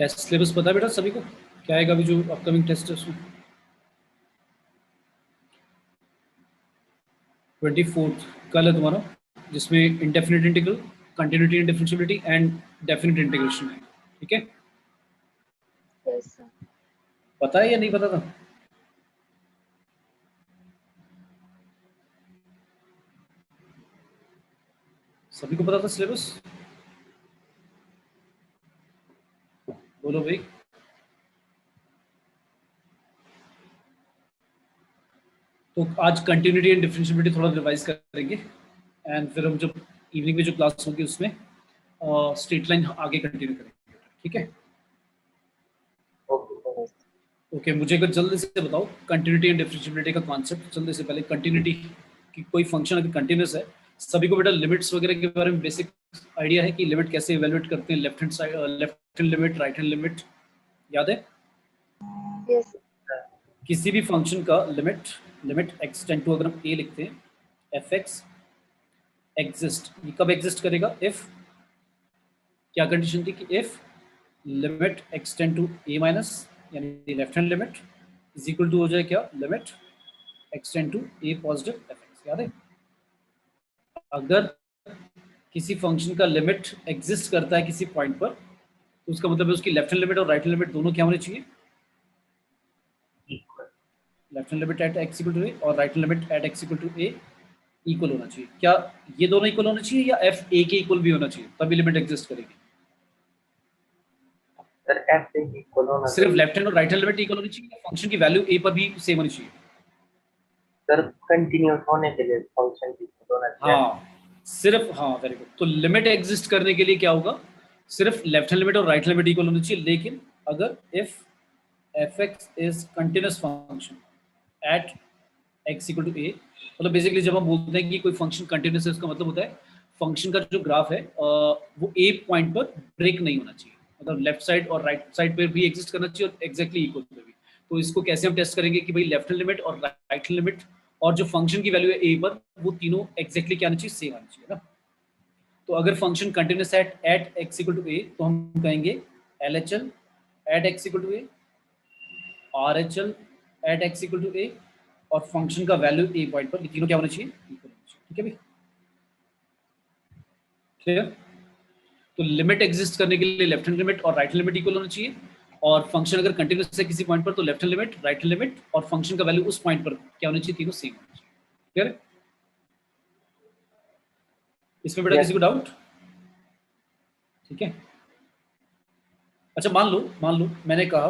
Test syllabus पता है बेटा सभी को, क्या आएगा अभी जो अपकमिंग टेस्ट है उसमें? 24 कल है तुम्हारा, जिसमें indefinite integral, continuity and differentiability and definite integration है, ठीक है? Yes sir. पता है या नहीं पता था? सभी को पता था सिलेबस? बोलो भाई। तो आज कंटिन्यूटी एंड डिफरेंशियबिलिटी थोड़ा रिवाइज करेंगे एंड फिर हम जब इवनिंग में जो क्लास होगी उसमें स्ट्रेट लाइन आगे कंटिन्यू करेंगे, ठीक है? ओके, मुझे एक जल्दी से बताओ कंटिन्यूटी एंड डिफरेंशियबिलिटी का कॉन्सेप्ट जल्दी से। पहले कंटिन्यूटी की कोई फंक्शन अगर कंटिन्यूस है, सभी को बेटा लिमिट्स वगैरह के बारे में बेसिक आइडिया है कि लिमिट कैसे इवैल्यूएट करते हैं, left hand side, left hand limit, right hand limit, याद है? यस। किसी भी फंक्शन का लिमिट एक्स टेंड टू, अगर हम ए लिखते हैं, एफ एक्स एग्जिस्ट, ये कब एग्जिस्ट करेगा? इफ, क्या कंडीशन थी कि if limit x tend to a minus, यानी left hand limit is equal to हो जाए क्या? Limit x tend to a positive f x, याद है? अगर किसी फंक्शन का लिमिट एग्जिस्ट करता है किसी पॉइंट पर, तो उसका मतलब है उसकी लेफ्ट हैंड लिमिट और राइट हैंड लिमिट दोनों क्या होनी चाहिए? Left hand limit at x equal to a और right hand limit at x equal to a equal होना चाहिए। क्या ये दोनों इक्वल होना चाहिए या एफ ए के इक्वल भी होना चाहिए, तभी लिमिट एग्जिस्ट करेगी? सर एफ ए इक्वल होना चाहिए। सिर्फ लेफ्ट हैंड और राइट हैंड लिमिट इक्वल होनी चाहिए, फंक्शन की वैल्यू ए पर भी सेम होनी चाहिए? सर कंटिन्यूस होने के लिए फंक्शन इक्वल होना चाहिए। हाँ सिर्फ, हाँ वेरी गुड। तो लिमिट एग्जिस्ट करने के लिए क्या होगा? सिर्फ लेफ्ट हैंड लिमिट और राइट हैंड लिमिट इक्वल होनी चाहिए। लेकिन अगर if f x is continuous function at x equal to a, मतलब बेसिकली जब हम बोलते हैं कि कोई फंक्शन कंटिन्यूस है, उसका मतलब होता है फंक्शन का जो ग्राफ है वो ए पॉइंट पर ब्रेक नहीं होना चाहिए, मतलब लेफ्ट साइड और राइट साइड पर भी एग्जिस्ट करना चाहिए और एग्जैक्टली इक्वल पे भी। तो इसको कैसे हम टेस्ट करेंगे कि भाई लेफ्ट हैंड लिमिट और राइट हैंड लिमिट और जो फंक्शन की वैल्यू है ए पर, वो तीनों एग्जैक्टली क्या आना चाहिए? सेम आना चाहिए ना। तो अगर function continuous at x equal to a, तो हम कहेंगे L H L at x equal to a, R H L at x equal to a, और फंक्शन का वैल्यू ए पॉइंट पर, ये तीनों क्या होना चाहिए? इक्वल होना चाहिए, ठीक है भाई? क्लियर? तो लिमिट एग्जिस्ट करने के लिए लेफ्ट हैंड लिमिट और राइट हैंड लिमिट इक्वल होना चाहिए, और फंक्शन अगर कंटिन्यूस है किसी पॉइंट पर तो left hand limit, right hand limit और फंक्शन का वैल्यू उस पॉइंट पर क्या होना चाहिए? तीनों सेम होना चाहिए। क्लियर है? इसमें बेटा किसी को डाउट? ठीक है, अच्छा मान लो मैंने कहा,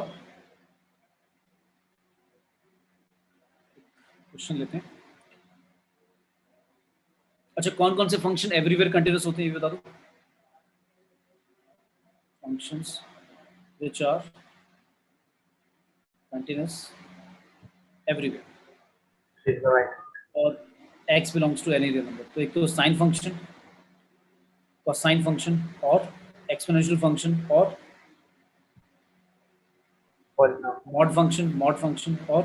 क्वेश्चन लेते हैं। अच्छा, कौन कौन से फंक्शन एवरीवेयर कंटिन्यूस होते हैं ये बता दो। Functions which are continuous everywhere और x belongs to any real number. तो एक तो साइन फंक्शन, कोसाइन फंक्शन और एक्सपोनेंशियल फंक्शन और मॉड फंक्शन और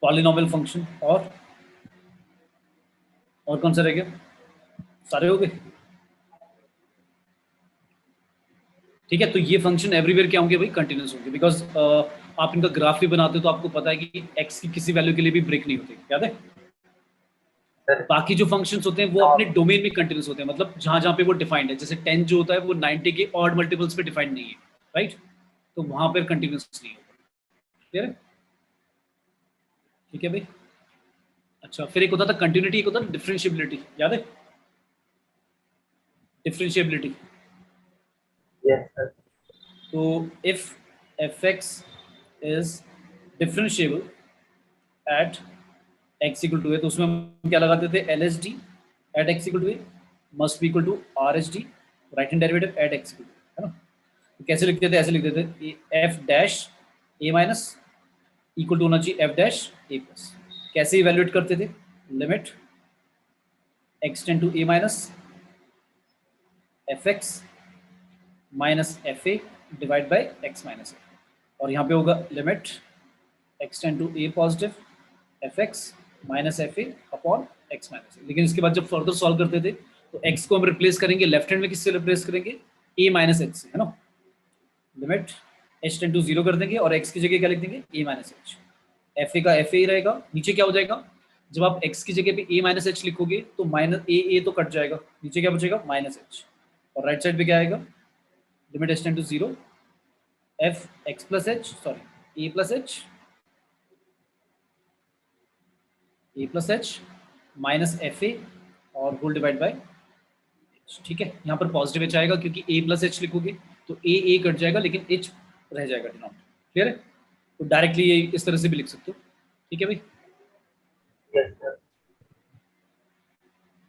पॉलिनोमियल फंक्शन और कौन सा रह गया? सारे हो गए? ठीक है, तो ये फंक्शन एवरीवेयर क्या होंगे भाई? कंटिन्यूस होंगे, बिकॉज आप इनका ग्राफ भी बनाते हो तो आपको पता है कि x की किसी वैल्यू के लिए भी ब्रेक नहीं होती, याद है? बाकी जो फंक्शंस होते हैं वो अपने डोमेन में कंटिन्यूस होते हैं, मतलब जहां जहां पे वो डिफाइंड है। जैसे 10 जो होता है वो 90 के ऑड मल्टीपल्स पे डिफाइंड नहीं है, राइट? तो वहां पर कंटिन्यूस नहीं होगा। क्लियर है? ठीक है भाई। अच्छा, फिर एक होता था कंटिन्यूटी, एक होता था डिफरेंशिएबिलिटी, याद है? Differentiability, yes sir. तो if f x is differentiable at x equal to a, तो उसमें हम क्या लगाते थे? L H D at x equal to a must be equal to R H D right hand derivative at x equal to, है ना? तो कैसे लिखते थे? ऐसे लिखते थे f dash a minus equal to होना चाहिए एफ डैश ए प्लस। कैसे इवेल्युएट करते थे? Limit x tend to a minus f x minus f a divide by x minus a, और यहाँ पे होगा limit x tend to a positive f x minus f a upon x minus a. लेकिन इसके बाद जब further solve करते थे तो एक्स को हम रिप्लेस करेंगे लेफ्ट हैंड में, किससे रिप्लेस करेंगे? a माइनस एच से, है ना। लिमिट h टेंड टू 0 कर देंगे और x की जगह क्या लिख देंगे, a minus H. F A का एफ ए ही रहेगा। नीचे क्या हो जाएगा, जब आप x की जगह पे a माइनस एच लिखोगे तो माइनस ए तो कट जाएगा, नीचे क्या बचेगा माइनस एच, और राइट साइड पे क्या आएगा, limit h tend to 0 f x plus h, sorry a plus h, a plus h minus f a और होल डिवाइड बाय, ठीक है। यहाँ पर पॉजिटिव एच आएगा क्योंकि a प्लस एच लिखोगे तो ए कट जाएगा लेकिन h रह जाएगा डिनोमिनेटर, क्लियर है। तो डायरेक्टली ये इस तरह से भी लिख सकते हो, ठीक है भाई। Yes sir.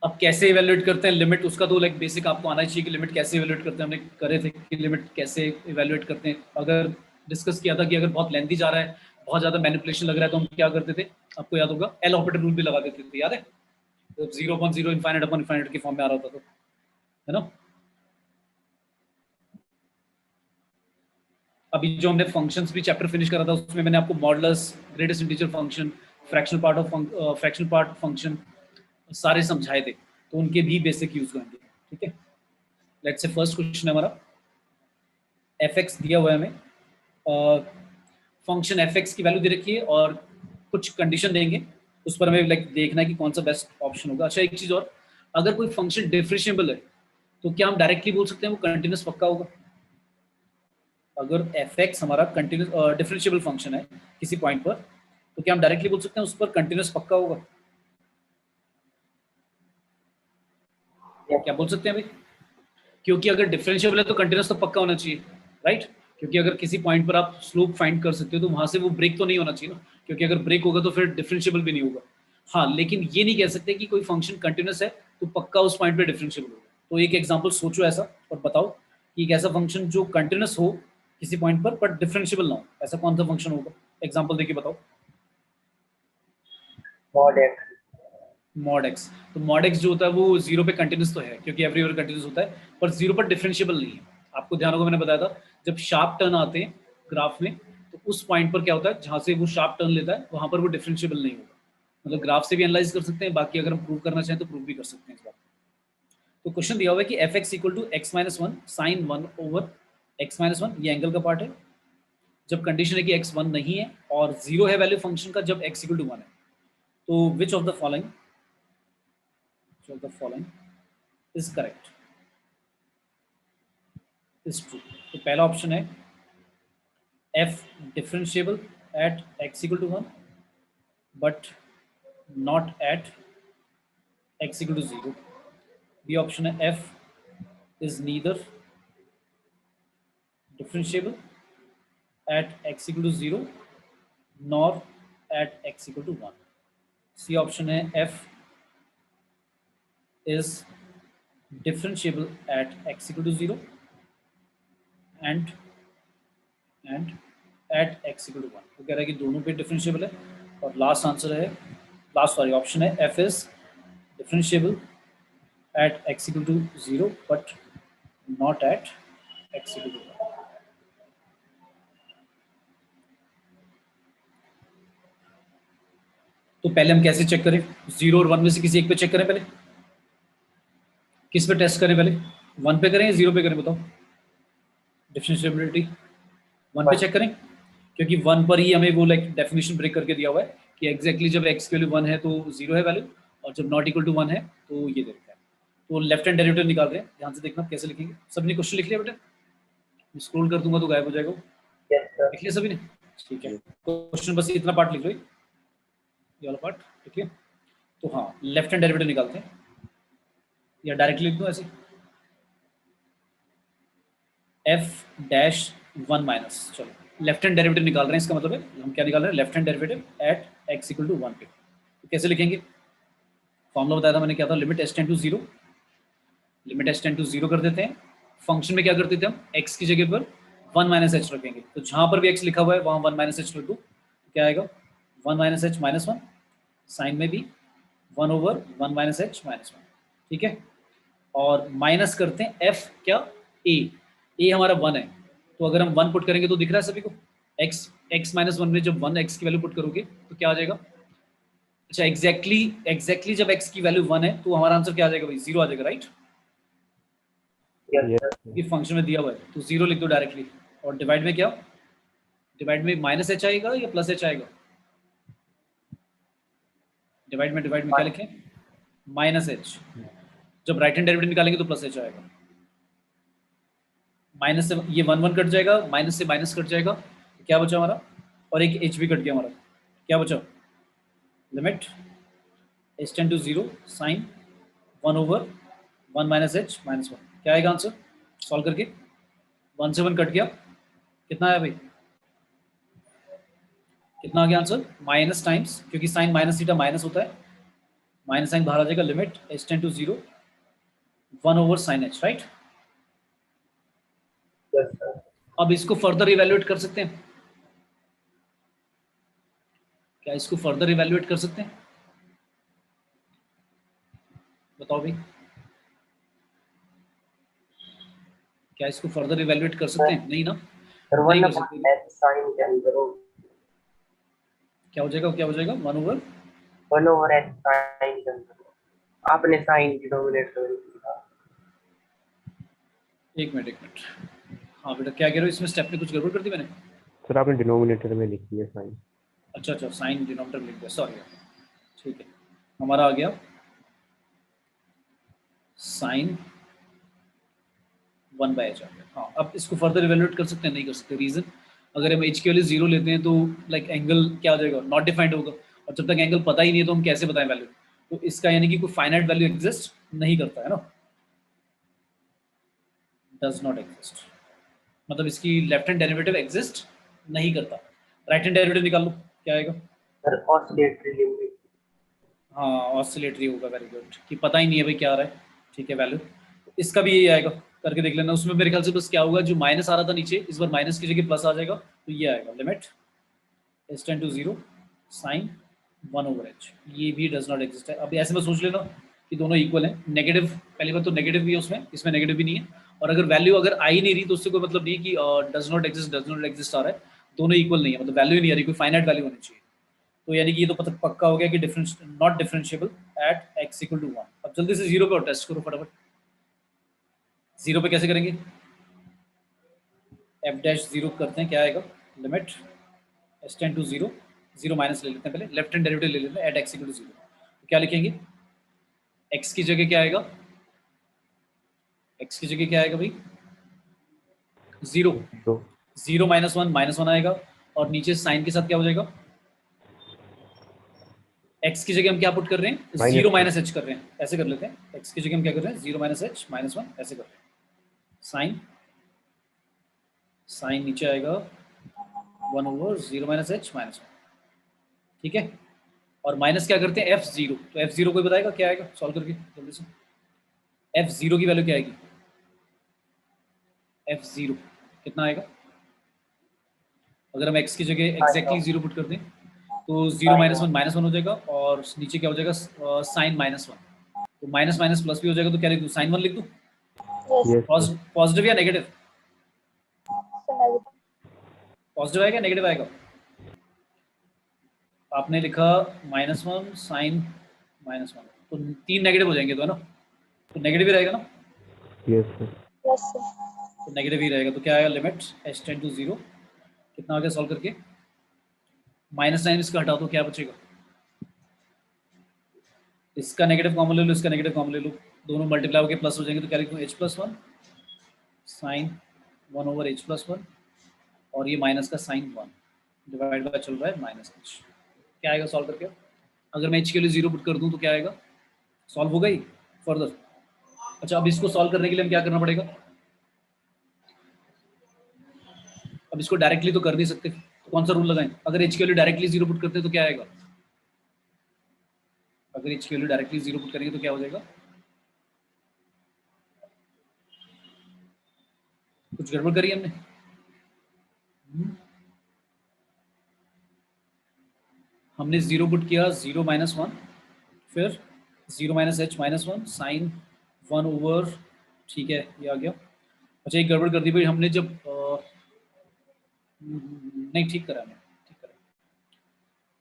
अब कैसे इवेल्युएट करते हैं लिमिट, उसका तो लाइक बेसिक आपको आना चाहिए कि लिमिट कैसे इवेल्युएट करते हैं। हमने करे थे कि लिमिट कैसे इवेल्युएट करते हैं, अगर डिस्कस किया था कि अगर बहुत लेंथी जा रहा है, बहुत ज़्यादा मैनिपुलेशन लग रहा है तो हम क्या करते थे, आपको याद होगा एल ऑपरेटर रूल भी लगा देते थे, याद है, तो 0.0 इनफाइनाइट अपॉन इनफाइनाइट की फॉर्म में आ रहा होता तो, है ना। अभी जो हमने फंक्शंस भी चैप्टर फिनिश करा था उसमें मैंने आपको modulus, greatest integer function, fractional part function सारे समझाए थे, तो उनके भी बेसिक यूज करेंगे, ठीक है। लेट्स से फर्स्ट क्वेश्चन है हमारा, एफ एक्स दिया हुआ है हमें, फंक्शन एफ एक्स की वैल्यू दे रखी है और कुछ कंडीशन देंगे, उस पर हमें लाइक देखना है कि कौन सा बेस्ट ऑप्शन होगा। अच्छा एक चीज और, अगर कोई फंक्शन डिफरेंशिएबल है तो क्या हम डायरेक्टली बोल सकते हैं वो कंटिन्यूस पक्का होगा। अगर एफ एक्स हमारा कंटिन्यूस डिफरेंशिएबल फंक्शन है किसी पॉइंट पर, तो क्या हम डायरेक्टली बोल सकते हैं उस पर कंटिन्यूस पक्का होगा, क्या बोल सकते हैं भाई। क्योंकि अगर डिफरेंशिएबल है तो कंटिन्यूस तो पक्का होना चाहिए, राइट। क्योंकि अगर किसी पॉइंट पर आप स्लोप फाइंड कर सकते हो तो वहां से वो ब्रेक तो नहीं होना चाहिए ना, क्योंकि अगर ब्रेक होगा तो फिर डिफरेंशिएबल भी नहीं होगा। हाँ, लेकिन ये नहीं कह सकते कि कोई फंक्शन कंटिन्यूस है तो पक्का उस पॉइंट पे डिफरेंशिएबल होगा। तो एक एग्जांपल सोचो ऐसा और बताओ कि एक ऐसा फंक्शन जो कंटिन्यूस हो किसी पॉइंट पर बट डिफरेंशिएबल ना हो, ऐसा कौन सा फंक्शन होगा, एग्जांपल देके बताओ। Mod x. मॉड एक्स, तो मॉड एक्स जो होता है वो जीरो पे कंटिन्यूस तो है क्योंकि एवरीवेयर कंटिन्यूस होता है, पर जीरो पर डिफरेंशिएबल नहीं है। आपको ध्यान होगा मैंने बताया था जब शार्प टर्न आते हैं ग्राफ में तो उस पॉइंट पर क्या होता है, जहां से वो शार्प टर्न लेता है वहां पर वो डिफरेंशिएबल नहीं होगा। मतलब ग्राफ से भी एनालाइज कर सकते हैं, बाकी अगर हम प्रूव करना चाहें तो प्रूव भी कर सकते हैं इस बात। तो क्वेश्चन दिया हुआ है कि f x equal to x minus one sine one over x minus one, ये एंगल का पार्ट है। जब कंडीशन है कि एक्स वन नहीं है और जीरो है वैल्यू फंक्शन का जब एक्स इक्वल टू वन है, तो which of the following is correct, is true। तो पहला ऑप्शन है f differentiable at x equal to 1 but not at x equal to 0। B option है f is neither differentiable at x equal to 0 nor at x equal to 1। C option है f is differentiable at x equal to 0 and at x equal to 1। तो कह रहा है कि दोनों पे differentiable है। और लास्ट आंसर है, लास्ट सॉरी ऑप्शन है f is differentiable at x equal to 0 but not at x equal to 1। तो पहले हम कैसे चेक करें, 0 और 1 में से किसी एक पे चेक करें, पहले किस पे टेस्ट करें, पहले 1 पे करें या 0 पे करें, बताओ डिफरेंशिएबिलिटी। 1 पे चेक करें क्योंकि 1 पर ही हमें वो लाइक डेफिनेशन ब्रेक करके दिया हुआ है कि एग्जैक्टली जब x की वैल्यू 1 है तो 0 है वैल्यू और जब नॉट इक्वल टू 1 है तो ये देता है। तो लेफ्ट हैंड डेरिवेटिव निकाल रहे हैं, ध्यान से देखना कैसे लिखेंगे। सबने क्वेश्चन लिख लिया बेटा, स्क्रॉल कर दूंगा तो गायब हो जाएगा। Yes sir. लिख लिया सभी ने, ठीक है। क्वेश्चन बस इतना पार्ट लिख लो, ये वाला पार्ट, ठीक है। तो हाँ, लेफ्ट हैंड डेरिवेटिव निकालते हैं या डायरेक्टली लिख दूं ऐसे, f डैश 1 माइनस, चलो लेफ्ट हैंड डेरिवेटिव निकाल रहे हैं, इसका मतलब है हम क्या निकाल रहे हैं, left hand derivative at x equal to 1 पे। तो कैसे लिखेंगे, फॉर्मूला बताया था मैंने क्या था, limit s tend to 0, limit s tend to 0 कर देते हैं। फंक्शन में क्या करते थे हम, x की जगह पर 1 माइनस एच रखेंगे, तो जहां पर भी x लिखा हुआ है वहां 1 माइनस एच रख दो, क्या आएगा 1 माइनस एच माइनस 1, साइन में भी 1 ओवर 1 माइनस एच माइनस 1, ठीक है। और माइनस करते हैं f क्या, a हमारा 1 है, तो अगर हम 1 पुट करेंगे तो दिख रहा है सभी को, x माइनस 1 में जब 1 x की वैल्यू पुट करोगे तो क्या आ जाएगा। अच्छा एग्जैक्टली जब x की वैल्यू 1 है तो हमारा आंसर क्या आ जाएगा भाई, 0 आ जाएगा, राइट। यस सर, ये फंक्शन में दिया हुआ है तो 0 लिख दो डायरेक्टली। और डिवाइड में क्या, डिवाइड में माइनस एच आएगा या प्लस एच आएगा? डिवाइड में क्या लिखें? Minus H. जब राइट हैंड डेरिवेटिव निकालेंगे तो प्लस एच आएगा। माइनस से ये 1 1 कट जाएगा, माइनस से माइनस कट जाएगा, तो क्या बचा हमारा? और एक एच भी कट गया हमारा, क्या बचा? Limit h tend to 0 sine 1 over 1 minus h minus 1। क्या आएगा आंसर सॉल्व करके? 1 से 1 कट गया, कितना आया भाई? कितना आ गया आंसर? माइनस टाइम्स, क्योंकि साइन माइनस थीटा माइनस होता है, माइनस साइन बाहर आ जाएगा, limit h tend to 0 1 over sine h, right. Yes sir. अब इसको फर्दर इवेल्युएट कर सकते हैं, क्या इसको फर्दर इवेल्युएट कर सकते हैं? बताओ भाई, क्या इसको फर्दर इवेल्युएट कर सकते हैं? नहीं ना, सर नहीं 1 कर सकते। एच साइन के अंदर हो, क्या हो जाएगा, क्या हो जाएगा? 1 ओवर 1 ओवर एच साइन के अंदर हो। आपने साइन डिनोमिनेटर में लिखा। एक मिनट। हाँ बेटा, क्या कह रहे हो? इसमें स्टेप में कुछ गड़बड़ कर दी मैंने? सर आपने डिनोमिनेटर में लिखी है साइन। अच्छा, साइन डिनोमिनेटर में लिख दिया, सॉरी। ठीक है, हमारा आ गया साइन 1 बाय एच आ गया। हाँ, अब इसको फर्दर इवेल्युएट कर सकते हैं? नहीं कर सकते। रीजन, अगर हम एच के वैल्यू 0 लेते हैं तो लाइक एंगल क्या हो जाएगा? नॉट डिफाइंड होगा, और जब तक एंगल पता ही नहीं है तो हम कैसे बताएं वैल्यू? तो इसका यानी कि कोई फाइनाइट वैल्यू एग्जिस्ट नहीं करता है ना, डज नॉट एग्जिस्ट, मतलब इसकी लेफ्ट हैंड डेरिवेटिव एग्जिस्ट नहीं करता। राइट हैंड डेरिवेटिव निकाल लो, क्या आएगा? Sir oscillatory limit. हाँ, ऑसिलेटरी होगा, वेरी गुड, कि पता ही नहीं है भाई क्या आ रहा है। ठीक है, वैल्यू इसका भी यही आएगा, करके देख लेना। उसमें मेरे ख्याल से बस क्या होगा, जो माइनस आ रहा था नीचे, इस बार माइनस की जगह प्लस आ जाएगा, तो ये आएगा limit h tend to 0 sine 1 over h. ये भी डज नॉट एग्जिस्ट है। अब ऐसे में सोच लेना कि दोनों इक्वल हैं। नेगेटिव, पहली बार तो नेगेटिव भी है उसमें, इसमें नेगेटिव भी नहीं है। और अगर वैल्यू अगर आ ही नहीं रही तो उससे कोई मतलब नहीं कि डज नॉट एग्जिस्ट आ रहा है। दोनों इक्वल नहीं है, मतलब वैल्यू ही नहीं आ रही, कोई फाइनाइट वैल्यू होनी चाहिए। तो यानी कि ये तो पक्का हो गया कि difference not differentiable at x equal to 1। अब जल्दी से 0 पे और टेस्ट करो फटाफट। 0 पे कैसे करेंगे? एफ डैश 0 करते हैं, क्या आएगा? Limit h tend to 0 0 minus ले लेते हैं, पहले लेफ्ट हैंड डेरिवेटिव ले लेते हैं एट एक्स इक्वल टू 0। तो क्या लिखेंगे? एक्स की जगह क्या आएगा? एक्स की जगह क्या आएगा भाई? 0 तो 0 माइनस 1 आएगा, और नीचे साइन के साथ क्या हो जाएगा? x की जगह हम क्या पुट कर रहे हैं? Minus 0 माइनस एच कर रहे हैं, ऐसे कर लेते हैं। x की जगह हम क्या कर रहे हैं? 0 माइनस एच माइनस 1 ऐसे कर रहे हैं। साइन नीचे आएगा 1 ओवर 0 माइनस एच माइनस 1, ठीक है। और माइनस क्या करते हैं? f0, तो f0 कोई बताएगा क्या आएगा सॉल्व करके जल्दी से? f0 की वैल्यू क्या आएगी? f0 कितना आएगा? अगर हम x की जगह एग्जैक्टली 0 पुट कर दें तो 0 माइनस 1 हो जाएगा, और नीचे क्या हो जाएगा? साइन माइनस 1, तो माइनस माइनस प्लस भी हो जाएगा, तो क्या लिख दूँ? साइन 1 लिख दूँ? Yes. यस सर, पॉजिटिव या नेगेटिव? So negative. पॉजिटिव आएगा नेगेटिव आएगा? आपने लिखा -1 साइन -1, तो 3 नेगेटिव हो जाएंगे तो, है ना? तो नेगेटिव ही रहेगा ना, यस सर, Yes, sir. तो नेगेटिव ही रहेगा। तो क्या आएगा? लिमिट एच टेंड टू 0, कितना आ गया सॉल्व करके? माइनस साइन इसका हटा दो, क्या बचेगा? इसका नेगेटिव कॉमन ले लो, इसका नेगेटिव कॉमन ले लो, दोनों मल्टीप्लाई होकर प्लस हो जाएंगे, तो क्या लिखूँ? h plus 1 sine 1 over h plus 1, और ये माइनस का साइन 1 डिवाइड बाय चल रहा है माइनस h। क्या आएगा सॉल्व करके? अगर मैं h के लिए 0 पुट कर दूं तो क्या आएगा? सॉल्व होगा ही फर्दर? अच्छा, अब इसको सॉल्व करने के लिए हम क्या करना पड़ेगा? अब इसको डायरेक्टली तो कर नहीं सकते, तो कौन सा रूल लगाएं? अगर h के लिए डायरेक्टली 0 पुट करते हैं तो क्या आएगा? अगर h के लिए डायरेक्टली 0 पुट करेंगे तो क्या हो जाएगा? कुछ गड़बड़ करी हमने? हमने 0 पुट किया, 0 माइनस 1, फिर 0 minus h minus 1 sine 1 over, ठीक है, ये आ गया। अच्छा, एक गड़बड़ कर दी भाई हमने, जब नहीं, ठीक करा हमने, ठीक करा।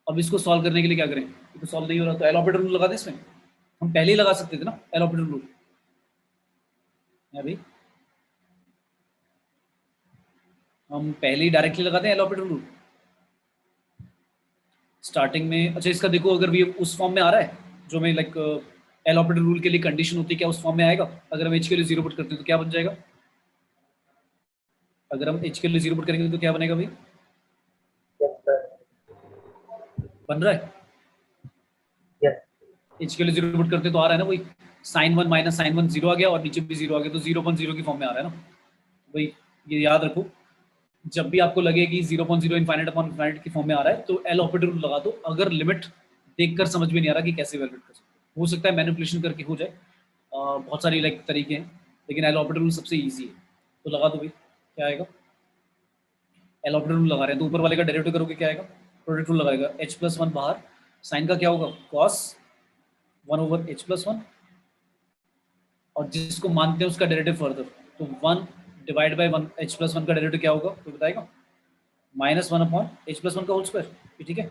अब इसको सॉल्व करने के लिए क्या करें? तो सॉल्व नहीं हो रहा तो एल ऑपरेटर रूल लगा दें इसमें। हम पहले ही लगा सकते थे ना एल ऑपरेटर रूल, है भाई? हम पहले ही डायरेक्टली लगाते हैं एल ऑपरेटर रूल स्टार्टिंग में। अच्छा इसका देखो, अगर भी उस फॉर्म में आ रहा है जो मैं लाइक एल ऑपरेटर रूल के लिए कंडीशन होती है, क्या उस फॉर्म में आएगा? अगर हम एच के लिए 0 पुट करते हैं तो क्या बन जाएगा? अगर हम एच के लिए 0 पुट करेंगे तो क्या बनेगा भाई? यस सर, बन रहा है यस एच के लिए 0 पुट करते तो आ रहा है ना वही sin 1 माइनस साइन 1 0 आ गया और नीचे भी 0 आ गया, तो 0.0 की फॉर्म में आ रहा है ना भाई। ये याद रखो, जब भी आपको लगे कि 0.0 इनफाइनाइट अपॉन इनफाइनाइट की फॉर्म में आ रहा है तो एल ऑपरेटर रूल लगा दो। अगर लिमिट देखकर समझ में नहीं आ रहा कि कैसे वैलिडेट कर सकते, हो सकता है मैनिपुलेशन करके हो जाए, बहुत सारी लाइक तरीके हैं, लेकिन एल ऑपरेटर रूल सबसे ईजी है, तो लगा दो भाई। क्या आएगा? एल ऑपरेटर रूल लगा रहे हैं तो ऊपर वाले का डेरिवेटिव करोगे क्या आएगा? प्रोडक्ट रूल लगाएगा, h प्लस 1 बाहर, साइन का क्या होगा? cos 1 ओवर h प्लस 1, और जिसको मानते हैं उसका डेरिवेटिव फर्दर, तो 1 डिवाइड बाई 1 h प्लस 1 का डेरिवेटिव क्या होगा कोई बताएगा? -1 अपॉन h प्लस 1 का होल स्क्वायर। ठीक है,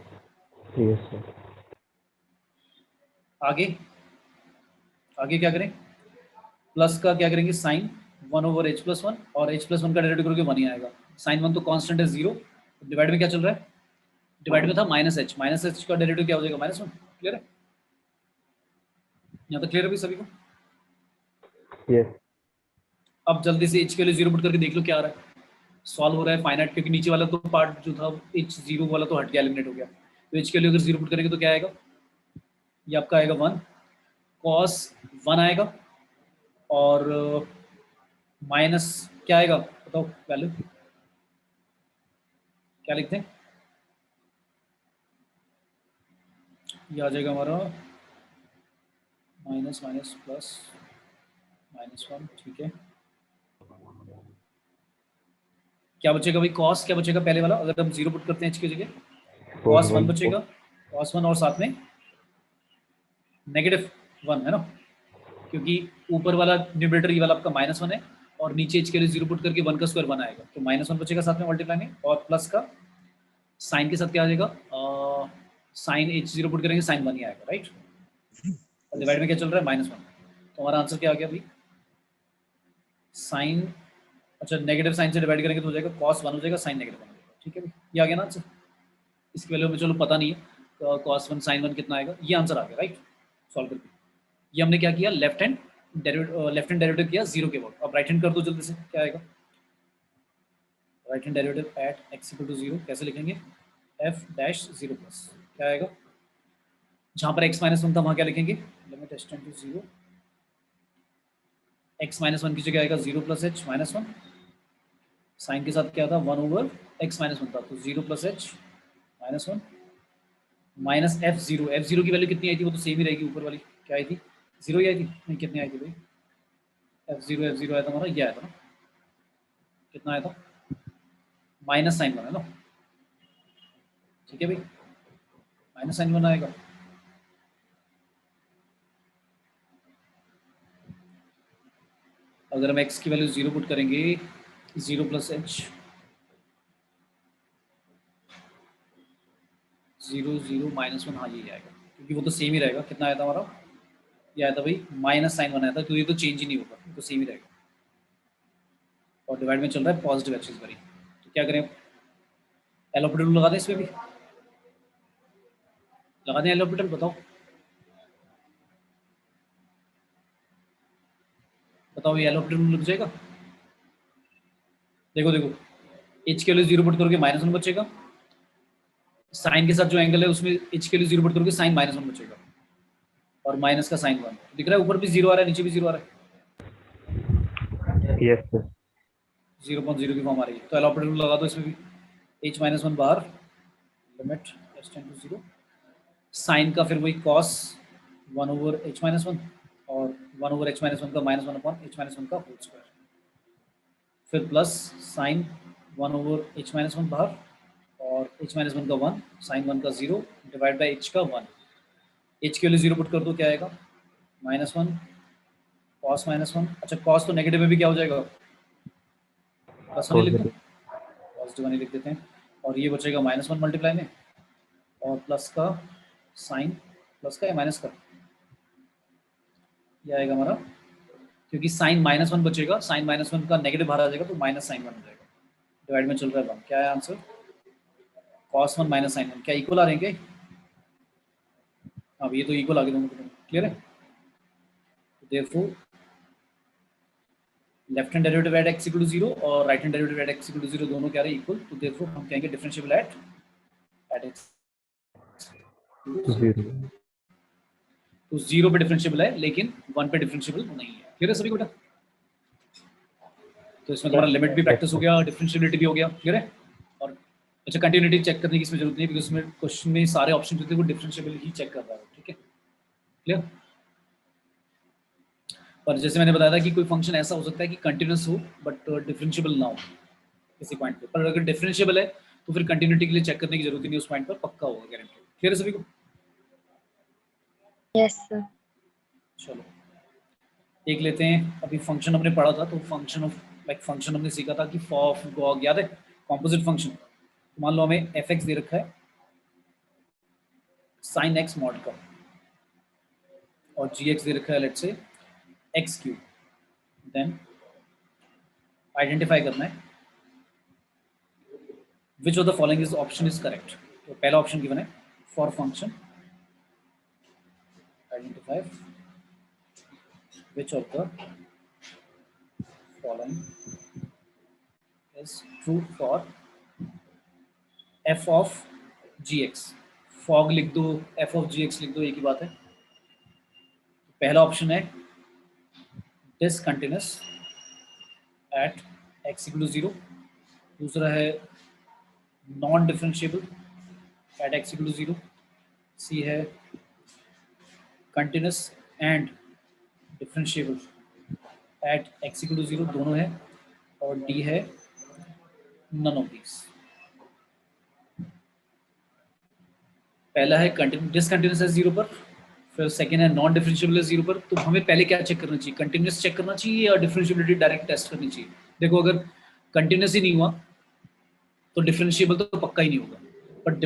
Yes, sir. आगे आगे क्या करें? प्लस का क्या करेंगे? साइन 1 ओवर h प्लस 1, और h प्लस 1 का डेरिवेटिव करोगे 1 ही आएगा। साइन 1 तो कांस्टेंट है 0, डिवाइड में क्या चल रहा है? डिवाइड में था माइनस एच का डेरिवेटिव क्या हो जाएगा? -1। क्लियर है? यहाँ तक क्लियर है भी सभी को? Yes. अब जल्दी से h के लिए 0 पुट करके देख लो क्या आ रहा है। सॉल्व हो रहा है फाइनाइट, क्योंकि नीचे वाला तो पार्ट जो था h0 वाला तो हट गया, एलिमिनेट हो गया। तो h के लिए अगर 0 पुट करेंगे तो क्या आएगा? ये आपका आएगा 1, cos 1 आएगा, और माइनस क्या आएगा बताओ वैल्यू? क्या लिखते हैं? ये आ जाएगा हमारा माइनस माइनस प्लस -1। ठीक है, क्या बचेगा भाई? cos क्या बचेगा पहले वाला? अगर हम 0 पुट करते हैं h की जगह, cos 1 बचेगा, cos 1 और साथ में -1 है ना, क्योंकि ऊपर वाला न्यूमरेटर ये वाला आपका -1 है, और नीचे h के लिए 0 पुट करके 1 का स्क्वायर 1 आएगा, तो -1 बचेगा साथ में मल्टीप्लाई में, और प्लस का साइन के साथ क्या आ जाएगा? साइन h 0 पुट करेंगे साइन 1 ही आएगा, राइट? और डिवाइड में क्या चल रहा है? -1। तो हमारा आंसर क्या आ गया भाई? साइन, अच्छा नेगेटिव साइन से डिवाइड करेंगे तो हो जाएगा cos 1 हो जाएगा, साइन -1 हो जाएगा। ठीक है भाई, ये आ गया ना आंसर। इसकी वैल्यू में चलो पता नहीं है, cos 1 sin 1 कितना आएगा, ये आंसर आ गया, राइट? सॉल्व करके ये हमने क्या किया? लेफ्ट हैंड डेरिवेटिव किया 0 के बाद। अब राइट हैंड कर दो जल्दी से, क्या आएगा? Right hand derivative at x equal to 0 कैसे लिखेंगे? f डैश 0 प्लस क्या आएगा? जहाँ पर x माइनस 1 था वहाँ क्या लिखेंगे? Limit h tend to 0, x minus 1 की जगह आएगा 0 प्लस h माइनस 1, साइन के साथ क्या था? 1 ओवर x माइनस 1 था, तो 0 plus h minus 1 minus f0 की वैल्यू कितनी आई थी? वो तो सेम ही रहेगी, ऊपर वाली क्या आई थी? 0 ही आई थी, नहीं कितनी आई थी भाई? f0 आया था हमारा, ये आया था ना, कितना आया था? माइनस साइन 1 है ना, ठीक है भाई, माइनस साइन 1 आएगा। अगर हम x की वैल्यू 0 पुट करेंगे, 0 प्लस h 0 0 -1, हाँ ये आएगा, क्योंकि वो तो सेम ही रहेगा। कितना आया था हमारा? ये आया था भाई माइनस साइन 1 आया था, तो ये तो चेंज ही नहीं होगा, ये तो सेम ही रहेगा, और डिवाइड में चल रहा है पॉजिटिव एक्सिस पर ही। तो क्या करें? एल ऑपरेटर लगा दें इसमें भी, लगा दें एल ऑपरेटर, बताओ बताओ, ये एल ऑपरेटर लग जाएगा? देखो देखो, h के लिए 0 पुट करोगे -1 बचेगा, साइन के साथ जो एंगल है उसमें h के लिए 0 पुट करोगे साइन -1 बचेगा, और माइनस का साइन 1 दिख रहा है, ऊपर भी 0 आ रहा है, नीचे भी 0 आ रहा है, Yes, sir. 0.0 की फॉर्म आ रही है। तो एल ऑपरेटर लगा दो इसमें भी, h -1 बाहर, limit h tend to 0, sine का फिर वही cos 1 ओवर h -1, और 1 ओवर h -1 का -1 अपॉन h -1 का होल स्क्वायर, फिर प्लस साइन 1 ओवर h -1 बाहर, और h -1 का 1, साइन 1 का 0, डिवाइड बाई h का 1, h के लिए 0 पुट कर दो, क्या आएगा? -1 cos -1, अच्छा cos तो नेगेटिव में भी क्या हो जाएगा? प्लस 1 ही लिख दें, पॉजिटिव 1 ही लिख देते हैं, और ये बचेगा -1 मल्टीप्लाई में, और प्लस का साइन, प्लस का या माइनस का, ये आएगा हमारा, क्योंकि साइन -1 बचेगा, साइन -1 का नेगेटिव बाहर आ जाएगा तो माइनस साइन 1 हो जाएगा, डिवाइड में चल रहा है 1, क्या है आंसर? cos 1 माइनस sin 1, क्या इक्वल आ रहे हैं क्या? अब ये तो इक्वल आ गए दोनों, क्लियर है? Therefore left hand derivative at x equal to 0 और right hand derivative at x equal to 0 दोनों क्या रहे इक्वल, तो देयरफॉर हम कहेंगे डिफरेंशिएबल एट x। 0. तो 0 पे डिफरेंशिएबल है लेकिन 1 पे डिफरेंशिएबल नहीं है, क्लियर है सभी को बेटा? तो इसमें तुम्हारा लिमिट भी प्रैक्टिस हो गया, डिफरेंशिएबिलिटी भी हो गया, क्लियर है? और अच्छा, कंटिन्यूटी चेक करने की इसमें जरूरत नहीं है, बिकॉज इसमें क्वेश्चन में सारे ऑप्शन जो थे वो डिफरेंशिएबल ही चेक कर रहा है, ठीक है, क्लियर? पर जैसे मैंने बताया था कि कोई फंक्शन ऐसा हो सकता है कि कंटिन्यूस हो बट डिफरेंशिएबल ना हो किसी पॉइंट पे, पर अगर डिफरेंशिएबल है तो फिर कंटिन्यूटी के लिए चेक करने की जरूरत ही नहीं, उस पॉइंट पर पक्का होगा गारंटी, क्लियर है सभी को? Yes sir. चलो देख लेते हैं, अभी फंक्शन हमने पढ़ा था, तो फंक्शन ऑफ फंक्शन हमने सीखा था कि फॉफ गॉग, याद है? Composite function. मान लो हमें एफ एक्स दे रखा है साइन एक्स मॉड का और जी एक्स दे रखा है let's say x cube, then identify करना है विच of the following is option is correct. तो पहला ऑप्शन गिवन है for function identify which of the following is true for f of gx। fog लिख दो, f of gx लिख दो, एक ही बात है। पहला ऑप्शन है discontinuous at x equal to 0, दूसरा है non differentiable at x equal to 0, C है continuous and differentiable at x equal to 0, दोनों है, और डी है नन ऑफ दीज। पहला है डिसकंटिन्यूअस है 0 पर, फिर सेकेंड है नॉन डिफरेंशिएबल है 0 पर। तो हमें पहले क्या चेक करना चाहिए, कंटिन्यूअस चेक करना चाहिए या डिफरेंशिएबिलिटी डायरेक्ट टेस्ट करनी चाहिए? देखो अगर कंटिन्यूअस ही नहीं हुआ तो डिफरेंशिएबल तो पक्का ही नहीं होगा, बट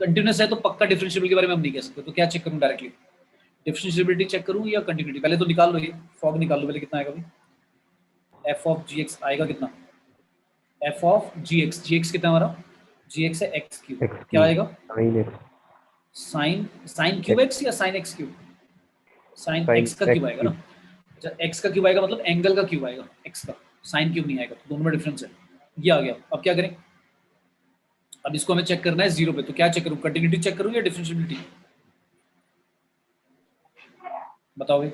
कंटिन्यूअस है तो पक्का डिफरेंशिएबल के बारे में हम नहीं कह सकते। तो क्या चेक करूँ डायरेक्टली, डिफरेंशिएबिलिटी चेक करूं या कंटिन्यूटी? पहले तो निकाल लो, ये फॉग निकाल लो पहले, कितना आएगा भाई? एफ ऑफ जी एक्स आएगा कितना? एफ ऑफ जी एक्स कितना हमारा? जी एक्स है एक्स क्यूब, क्या आएगा? sin x. Sine cube x या sine x cube? Sine x का क्यूब आएगा ना। अच्छा, एक्स का क्यूब आएगा मतलब एंगल का क्यूब आएगा एक्स का, साइन क्यूब नहीं आएगा, तो दोनों में डिफरेंस है। ये आ गया, अब क्या करें? अब इसको हमें चेक करना है 0 पे, तो क्या चेक करूं, कंटिन्यूटी चेक करूं या डिफरेंशिएबिलिटी? बताओ भाई,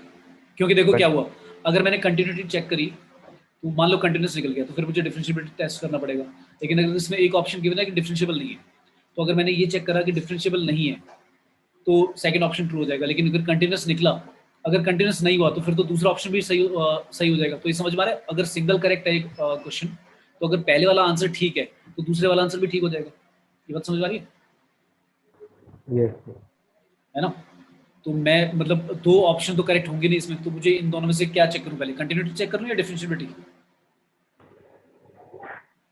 क्योंकि देखो क्या हुआ, अगर मैंने कंटिन्यूटी चेक करी तो मान लो कंटिन्यूस निकल गया, तो फिर मुझे डिफरेंशिएबिलिटी टेस्ट करना पड़ेगा। लेकिन अगर इसमें एक ऑप्शन गिवन है कि डिफरेंशिएबल नहीं है, तो अगर मैंने ये चेक करा कि डिफरेंशिएबल नहीं है तो सेकंड ऑप्शन ट्रू हो जाएगा। लेकिन अगर कंटिन्यूस निकला, अगर कंटिन्यूस नहीं हुआ तो फिर तो दूसरा ऑप्शन भी सही हो जाएगा। तो ये समझ में आ रहा है? अगर सिंगल करेक्ट है एक क्वेश्चन, तो अगर पहले वाला आंसर ठीक है तो दूसरे वाला आंसर भी ठीक हो जाएगा। ये बात समझ में आ रही है? Yes. है ना? तो मैं मतलब दो ऑप्शन तो करेक्ट होंगे नहीं इसमें, तो मुझे इन दोनों में से क्या चेक करूं, पहले कंटिन्यूटी चेक करूं या डिफरेंशिएबिलिटी?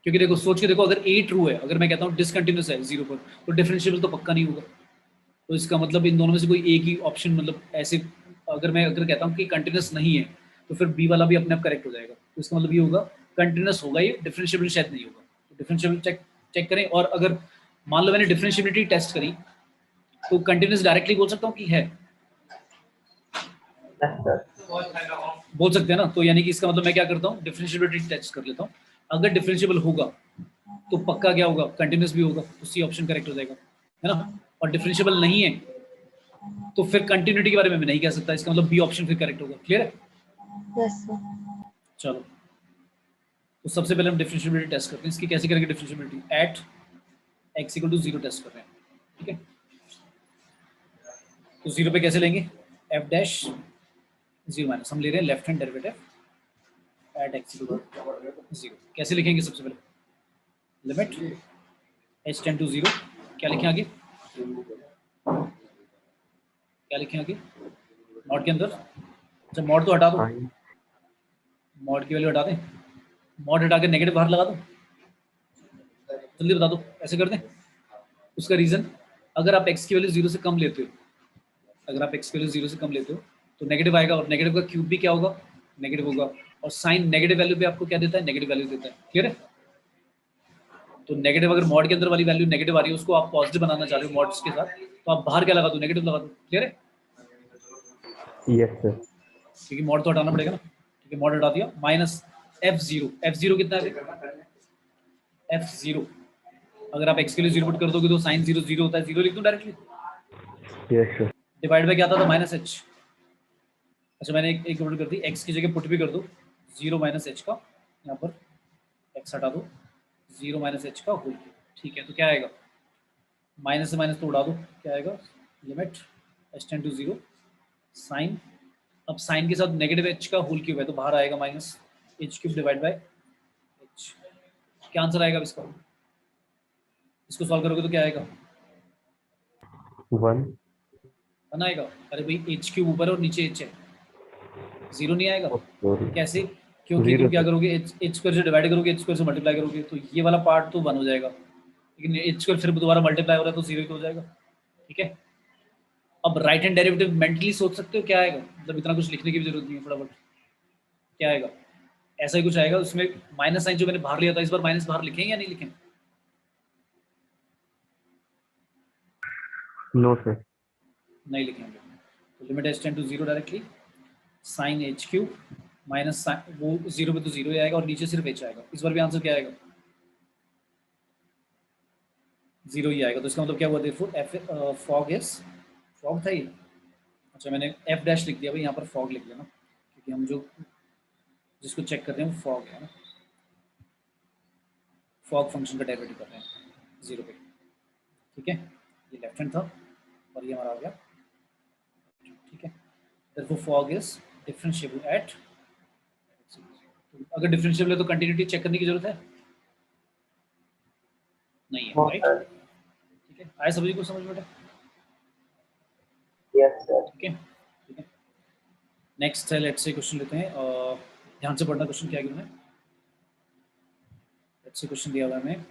क्योंकि देखो सोच के देखो, अगर ए ट्रू है, अगर मैं कहता हूं डिसकंटिन्यूअस है 0 पर, तो डिफरेंशिएबल तो पक्का नहीं होगा। तो इसका मतलब इन दोनों में से कोई एक ही ऑप्शन, मतलब ऐसे अगर मैं कहता हूं कि कंटिन्यूअस नहीं है तो फिर बी वाला भी अपने आप करेक्ट हो जाएगा। तो इसका मतलब ये होगा कंटिन्यूअस होगा ये, डिफरेंशिएबल शायद नहीं होगा। तो डिफरेंशिएबल चेक करें, और अगर मान लो मैंने डिफरेंशिएबिलिटी टेस्ट करी तो कंटिन्यूअस डायरेक्टली बोल सकता हूँ कि है, बोल सकते हैं ना। तो यानी कि इसका मतलब मैं क्या करता हूँ, डिफरेंशिएबिलिटी टेस्ट कर लेता हूँ। अगर डिफरेंशिएबल होगा तो पक्का क्या होगा, कंटिन्यूअस भी होगा, तो सी ऑप्शन करेक्ट हो जाएगा, है ना। और डिफरेंशिएबल नहीं है तो फिर कंटिन्यूटी के बारे में मैं नहीं कह सकता, इसका मतलब बी ऑप्शन फिर करेक्ट होगा। क्लियर है? Yes sir. चलो, तो सबसे पहले हम डिफरेंशिएबिलिटी टेस्ट करते हैं। इसकी कैसे करेंगे differentiability? At x equal to 0 test कर रहे हैं, ठीक है। तो 0 पे कैसे लेंगे, f डैश 0 माइनस, हम ले रहे हैं left hand derivative at x equal to 0। कैसे लिखेंगे? सबसे पहले लिमिट h टेंड टू 0, क्या लिखें आगे, क्या लिखें आगे मॉड के अंदर? अच्छा, मॉड तो हटा दो, मॉड की वैल्यू हटा दें, मॉड हटा के नेगेटिव बाहर लगा दो, जल्दी बता दो, ऐसे कर दें। उसका रीजन, अगर आप x की वैल्यू 0 से कम लेते हो, अगर आप x की वैल्यू 0 से कम लेते हो तो नेगेटिव आएगा, और नेगेटिव का क्यूब भी क्या होगा, नेगेटिव होगा। और साइन नेगेटिव वैल्यू पे आपको क्या देता है, नेगेटिव वैल्यू देता है। क्लियर है? तो नेगेटिव, अगर मॉड के अंदर वाली वैल्यू नेगेटिव आ रही है उसको आप पॉजिटिव बनाना चाह रहे हो मॉड्स के साथ, तो आप बाहर क्या लगा दो, नेगेटिव लगा दो। क्लियर है? Yes, sir. क्योंकि मॉड तो हटाना पड़ेगा ना। ठीक है, मॉड हटा दिया। माइनस f0 कितना है? f0 अगर आप x के लिए 0 पुट कर दोगे तो साइन 0 0 होता है, 0 लिख दूं directly. Yes, sir. Divide by क्या आता था? Minus h। अच्छा, मैंने एक पुट कर दी, x की जगह पुट भी कर दो 0 माइनस h का, यहाँ पर x हटा दो, 0 माइनस h का होल। ठीक है, तो क्या आएगा? माइनस से माइनस तो उड़ा दो, क्या आएगा? Limit h tend to 0 sine, अब साइन के साथ नेगेटिव h का होल क्यूब है तो बाहर आएगा minus h cube divide by h। क्या आंसर आएगा इसका? इसको सॉल्व करोगे तो क्या आएगा? 1. आएगा। अरे भाई h क्यूब ऊपर और नीचे h है, 0 नहीं आएगा। Oh, sorry. कैसे? क्योंकि 0, तुम क्या sir. करोगे, h स्क्वायर से डिवाइड करोगे, h स्क्वायर से मल्टीप्लाई करोगे, तो ये वाला पार्ट तो 1 हो जाएगा, लेकिन h स्क्वायर फिर दोबारा मल्टीप्लाई हो रहा है तो 0 ही तो हो जाएगा। ठीक है, अब राइट हैंड डेरिवेटिव मेंटली सोच सकते हो क्या आएगा, मतलब इतना कुछ लिखने की भी जरूरत नहीं है, फटाफट क्या आएगा? ऐसा ही कुछ आएगा, उसमें माइनस साइन जो मैंने बाहर लिया था, इस बार माइनस बाहर लिखें या नहीं लिखें? No, sir. नहीं लिखेंगे, तो limit h tend to 0 directly sine h cube minus वो 0 पे तो 0 ही आएगा और नीचे सिर्फ h आएगा। इस बार भी आंसर क्या आएगा? 0 ही आएगा। तो इसका मतलब क्या हुआ? देखो एफ फॉग इज, फॉग था ये। अच्छा, मैंने एफ डैश लिख दिया भाई, यहाँ पर फॉग लिख दिया ना, क्योंकि हम जो जिसको चेक कर रहे हैं वो फॉग है ना, फॉग फंक्शन का डेरिवेटिव कर रहे हैं 0 पे। ठीक है, ये लेफ्ट हैंड था और ये हमारा आ गया। ठीक है, therefore fog is differentiable at, तो अगर डिफरेंशिएबल है तो कंटिन्यूटी चेक करने की जरूरत है नहीं है, नो राइट? सर। ठीक है, आए सभी को समझ बेटा? Yes sir. ठीक है, ठीक है। नेक्स्ट है, लेट्स से क्वेश्चन लेते हैं, ध्यान से पढ़ना क्वेश्चन क्या है उन्होंने। लेट्स से क्वेश्चन दिया हुआ है हमें,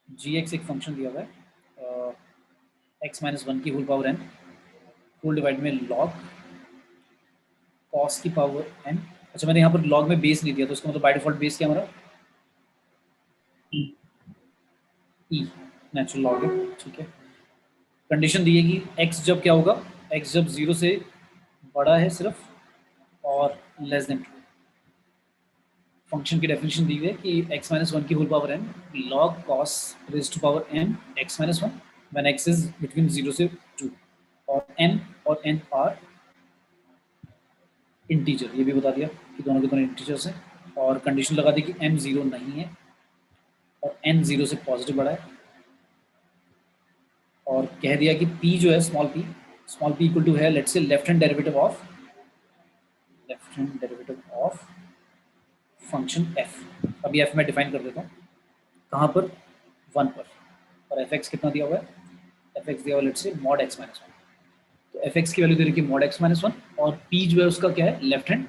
gx एक फंक्शन दिया हुआ है x माइनस 1 की whole power n whole divide में log cos की पावर n। अच्छा, मैंने यहाँ पर log में बेस नहीं दिया, तो इसका मतलब बाय डिफॉल्ट बेस क्या हमारा? e, नेचुरल लॉग है। ठीक है, कंडीशन दी है कि x जब क्या होगा, x जब 0 से बड़ा है सिर्फ और लेस देन 2। फंक्शन की डेफिनेशन दी हुई है कि x माइनस 1 की whole power n log cos raise to power n x minus 1 when x is between 0 से 2 और n आर इंटीजर। ये भी बता दिया कि दोनों के दोनों इंटीजर्स हैं, और कंडीशन लगा दी कि m 0 नहीं है और n 0 से पॉजिटिव बड़ा है, और कह दिया कि p जो है स्मॉल p इक्वल टू है let's say left hand derivative of function f। अभी f में डिफाइन कर देता हूँ, कहाँ पर? 1 पर, और fx कितना दिया हुआ है? fx दिया हुआ है let's say mod x minus 1, तो fx की वैल्यू दे रखी है मॉड x माइनस 1, और p जो है उसका क्या है? लेफ्ट हैंड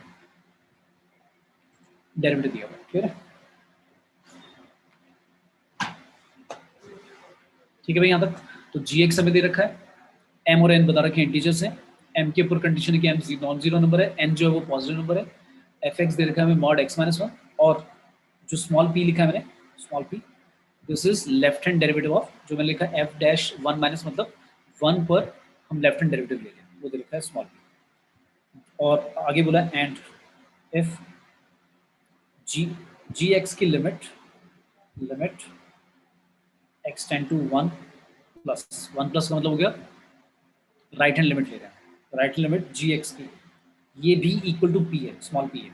डेरिवेटिव दिया हुआ है। क्लियर है? ठीक है भाई, यहाँ तक तो gx हमें दे रखा है, m और n बता रखे हैं इंटीजर्स हैं, m के ऊपर कंडीशन है कि m नॉन जीरो नंबर है, n जो है वो पॉजिटिव नंबर है, fx दे रखा है हमें मॉड x माइनस 1, और जो स्मॉल p लिखा है मैंने, small p this is left hand derivative of, जो मैंने लिखा f डैश 1 माइनस मतलब 1 पर हम लेफ्ट हैंड डेरिवेटिव ले लें, वो दे रखा है स्मॉल p। और आगे बोला एंड इफ gx की limit x tend to 1 plus का मतलब हो गया राइट हैंड लिमिट ले रहे हैं, राइट हैंड लिमिट gx की ये भी इक्वल टू p है, स्मॉल p है,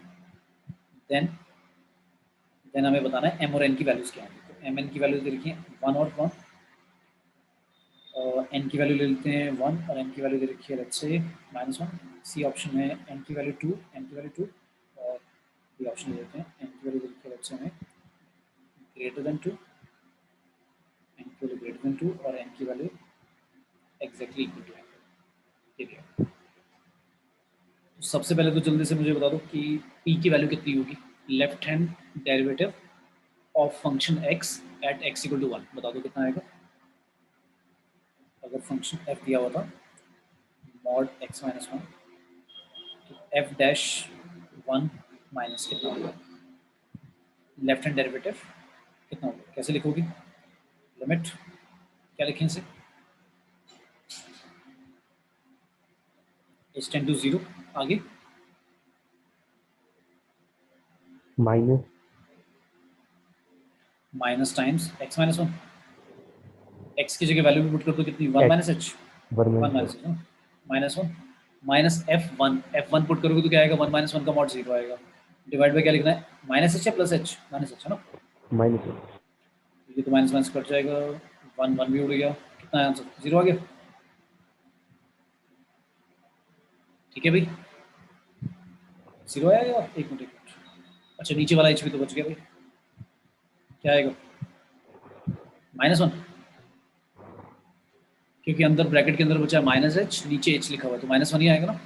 देन हमें बताना है m और n की वैल्यूज क्या है। तो m n की वैल्यूज दे रखी है 1 और 1, n की वैल्यू ले लेते हैं 1 और n की वैल्यू दे रखी है लेट्स से -1। सी ऑप्शन में n की वैल्यू 2, और डी ऑप्शन ले लेते हैं n की वैल्यू दे रखी है लेट्स से हमें ग्रेटर देन 2, n की वैल्यू ग्रेटर देन 2 और n की वैल्यू एग्जैक्टली इक्वल टू है। ठीक है, तो सबसे पहले तो जल्दी से मुझे बता दो कि p की वैल्यू कितनी होगी, left hand derivative of function x at x equal to 1, बता दो कितना आएगा। अगर फंक्शन f दिया हुआ था मॉड x माइनस 1, तो f डैश 1 माइनस कितना होगा, लेफ्ट हैंड डेरिवेटिव कितना होगा, कैसे लिखोगी? लिमिट क्या लिखें इसे? h टेंड टू 0, आगे minus minus times x minus 1, x की जगह वैल्यू भी पुट कर दो, कितनी? 1 minus h, 1 minus h minus 1 minus f1 put करोगे तो क्या आएगा? 1 माइनस 1 का मॉड 0 आएगा। डिवाइड बाय क्या लिखना है? माइनस h या प्लस h? माइनस h है ना, माइनस ये तो माइनस माइनस कट जाएगा, 1 1 भी उड़ गया, कितना है आंसर? 0 आ गया। ठीक है भाई, 0 आएगा। एक मिनट। अच्छा नीचे वाला h भी तो बच गया भाई, क्या आएगा? -1, क्योंकि अंदर ब्रैकेट के अंदर बचा है माइनस h, नीचे h लिखा हुआ है तो -1 ही आएगा ना।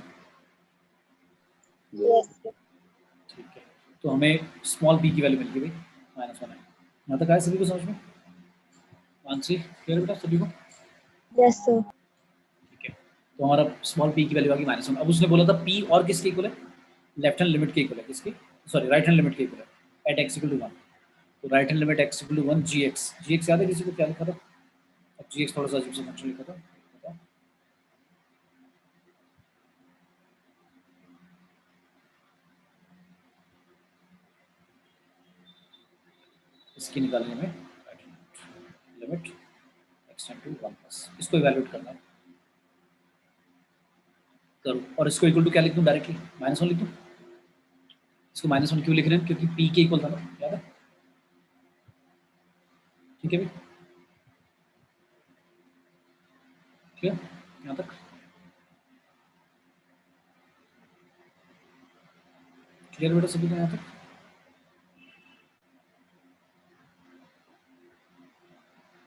Yes, sir. ठीक है, तो हमें स्मॉल p की वैल्यू मिल गई भाई, -1 है। यहाँ तक आया सभी को समझ में? मानसी क्लियर बेटा सभी को? Yes, sir. ठीक है, तो हमारा स्मॉल p की वैल्यू आ गई -1। अब उसने बोला था p और किसके इक्वल है? लेफ्ट हैंड लिमिट के इक्वल है, किसकी? सॉरी राइट हैंड लिमिट के इक्वल है, एट x इक्वल टू 1। तो right hand limit x equal to 1 gx याद है किसी को क्या लिखा था? अब gx थोड़ा सा अजीब सा फंक्शन लिखा था, बताओ। इसकी निकालने में limit x tend to 1 plus, इसको इवैल्यूएट करना है, करो। और इसको इक्वल टू क्या लिख दूं डायरेक्टली? -1 लिख दूं। इसको -1 क्यों लिख रहे हैं? क्योंकि p के इक्वल था ना, याद है? ठीक है भाई, ठीक है यहाँ तक क्लियर बेटा सभी को यहाँ तक?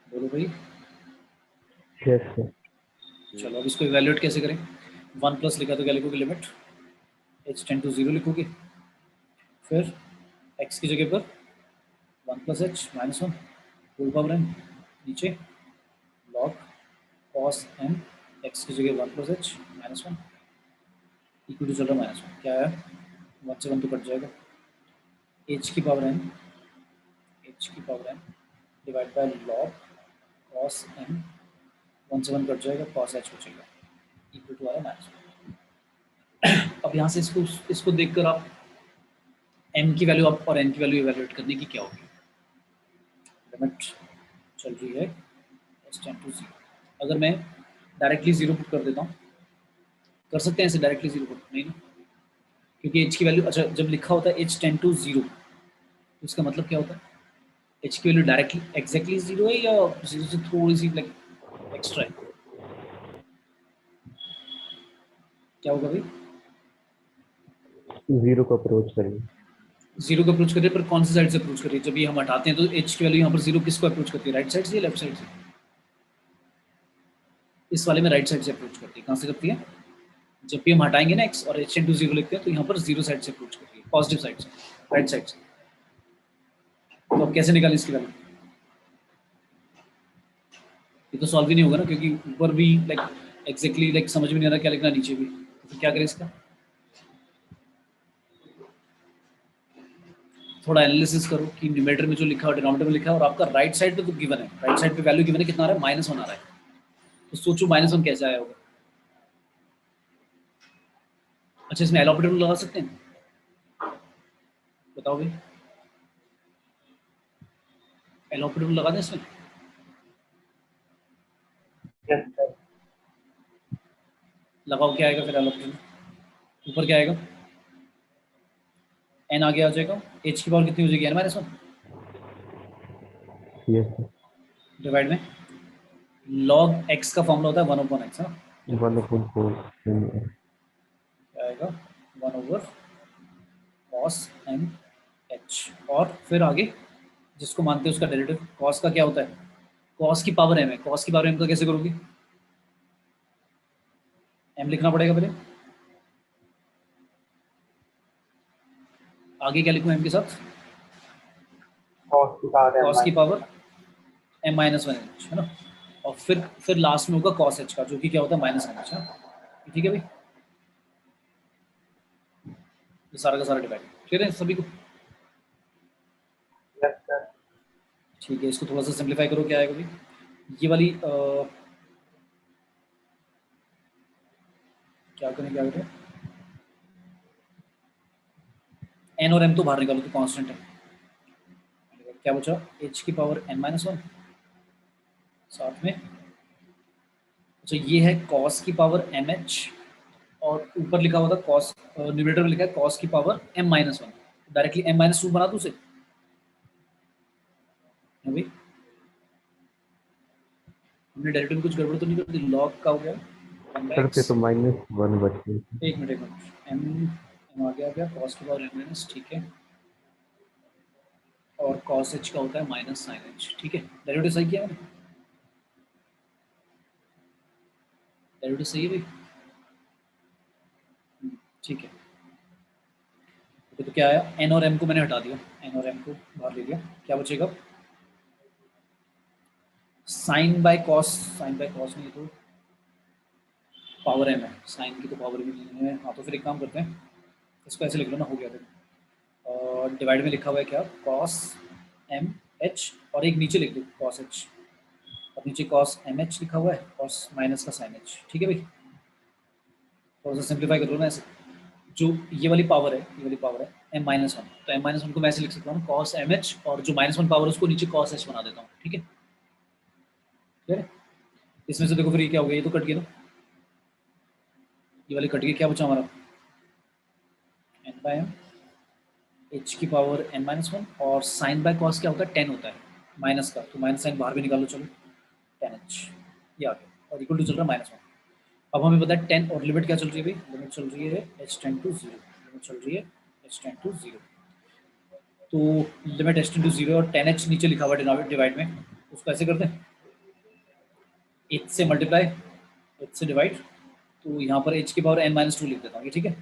बोलो भाई। Yes sir. चलो अब इसको इवैल्यूएट कैसे करें? 1 प्लस लिखा तो क्या लिखोगे? लिमिट h टेंड टू 0 लिखोगे, फिर x की जगह पर 1 plus h -1 whole power n, नीचे log cos n, x की जगह 1 प्लस h -1 इक्वल टू चल रहा -1, क्या है? 1 से 1 तो कट जाएगा, h की power n divide by log cos n, 1 से 1 कट जाएगा, cos h बचेगा, इक्वल टू आ रहा -1। अब यहाँ से इसको देखकर आप m की वैल्यू आप और n की वैल्यू इवैल्यूएट करने की क्या होगी? लिमिट चल रही है h टेंड टू 0, अगर मैं डायरेक्टली 0 पुट कर देता हूँ, कर सकते हैं ऐसे डायरेक्टली 0 पुट? नहीं ना, क्योंकि h की वैल्यू, अच्छा जब लिखा होता है h टेंड टू 0 तो इसका मतलब क्या होता है? h की वैल्यू डायरेक्टली एग्जैक्टली 0 है या 0 से थोड़ी सी लाइक एक्स्ट्रा है? क्या होगा भाई? 0 को अप्रोच करेंगे। 0 को अप्रोच करिए, पर कौन सी साइड से अप्रोच करिए? जब ये हम हटाते हैं तो h की वैल्यू यहाँ पर 0 किसको अप्रोच करती है? राइट साइड से या लेफ्ट साइड से? इस वाले में राइट साइड से अप्रोच करती है। कहाँ से करती है? जब भी हम हटाएंगे ना x और h टेंड टू 0 लिखते हैं तो यहाँ पर 0 साइड से अप्रोच करती है, पॉजिटिव साइड से, राइट साइड से। तो अब कैसे निकालें इसकी वैल्यू? ये तो सॉल्व ही नहीं होगा ना, क्योंकि ऊपर भी लाइक एग्जैक्टली लाइक समझ में नहीं आ रहा क्या लिखना, नीचे भी, तो फिर क्या करें इसका? थोड़ा एनालिसिस करो कि न्यूमरेटर में जो लिखा है डिनोमिनेटर में लिखा है और आपका राइट साइड पे तो गिवन है, राइट साइड पे वैल्यू गिवन है, कितना आ रहा है? -1 आ रहा है। तो सोचो -1 कैसे आया होगा? अच्छा इसमें एल ऑपरेटर लगा सकते हैं? बताओ भाई, एल ऑपरेटर लगा दें इसमें? Yes sir. लगाओ, क्या आएगा फिर एल ऑपरेटर? ऊपर क्या आएगा? n आगे आ जाएगा, h की पावर कितनी हो जाएगी? n -1 yes sir. डिवाइड में log x का फॉर्मूला होता है 1/x ना, 1/4 क्या आएगा? 1/cos n h, और फिर आगे जिसको मानते हैं उसका डेरिवेटिव, cos का क्या होता है? cos की पावर m है, cos की पावर m का कैसे करोगे? m लिखना पड़ेगा पहले, आगे क्या लिखूं m के साथ? cos की पावर m -1 h है ना, और फिर लास्ट में होगा cos h का, जो कि क्या होता है? -1 h है। ठीक है भाई, ये सारा का सारा डिवाइड, क्लियर है सभी को? Yes sir. ठीक है, इसको थोड़ा सा सिंप्लीफाई करो, क्या आएगा भाई? ये वाली क्या करें, एन और एम तो बाहर निकालो तो कांस्टेंट है, क्या बचा? h की पावर n-1 साथ में, अच्छा ये है cos की पावर mh, और ऊपर लिखा हुआ था cos, न्यूमरेटर में लिखा है cos की पावर m-1, डायरेक्टली m-2 बना दूं उसे, है भाई? हमने डेरिवेटिव में कुछ गड़बड़ तो नहीं कर दी? log का हो गया सर m/x, फिर तो -1 बच गई। एक मिनट m आ गया cos की पावर m-, ठीक है, और cos h का होता है -sin h, ठीक है, डेरिवेटिव सही किया मैंने? डेरिवेटिव सही है भाई? ठीक है, तो क्या आया? n और m को मैंने हटा दिया, n और m को बाहर ले लिया, क्या बचेगा? साइन बाय कॉस नहीं तो पावर m है, साइन की तो पावर भी नहीं है, हाँ तो फिर एक काम करते हैं, इसको ऐसे लिख लो ना, हो गया देखो, और डिवाइड में लिखा हुआ है क्या? cos m h, और एक नीचे लिख दो cos h, और नीचे cos m h लिखा हुआ है, और माइनस का sin h, ठीक है भाई? थोड़ा सा सिंप्लीफाई कर लो ना ऐसे, जो ये वाली पावर है m-1, तो m-1 को मैं ऐसे लिख सकता हूँ cos mh, और जो -1 पावर है उसको नीचे cos h बना देता हूँ, ठीक है? क्लियर है? इसमें से देखो फिर ये क्या हो गया, ये तो कट गया ना, ये वाली कट गई, क्या बचा हमारा? n/m h की पावर n-1, और साइन बाय कॉस क्या होता है? 10 होता है माइनस का, तो माइनस साइन बाहर भी निकालो, चलो 10h ये आ गया, और इक्वल टू चल रहा है -1। अब हमें पता है 10, और लिमिट क्या चल रही है भाई? लिमिट चल रही है h टेंड टू 0, लिमिट चल रही है h टेंड टू 0, तो लिमिट h टेंड टू 0 और 10h नीचे लिखा हुआ है डिवाइड में, उसको ऐसे कर दें, h से मल्टीप्लाई, h से डिवाइड, तो यहाँ पर h की पावर n-2 लिख देता हूँ, ये ठीक है?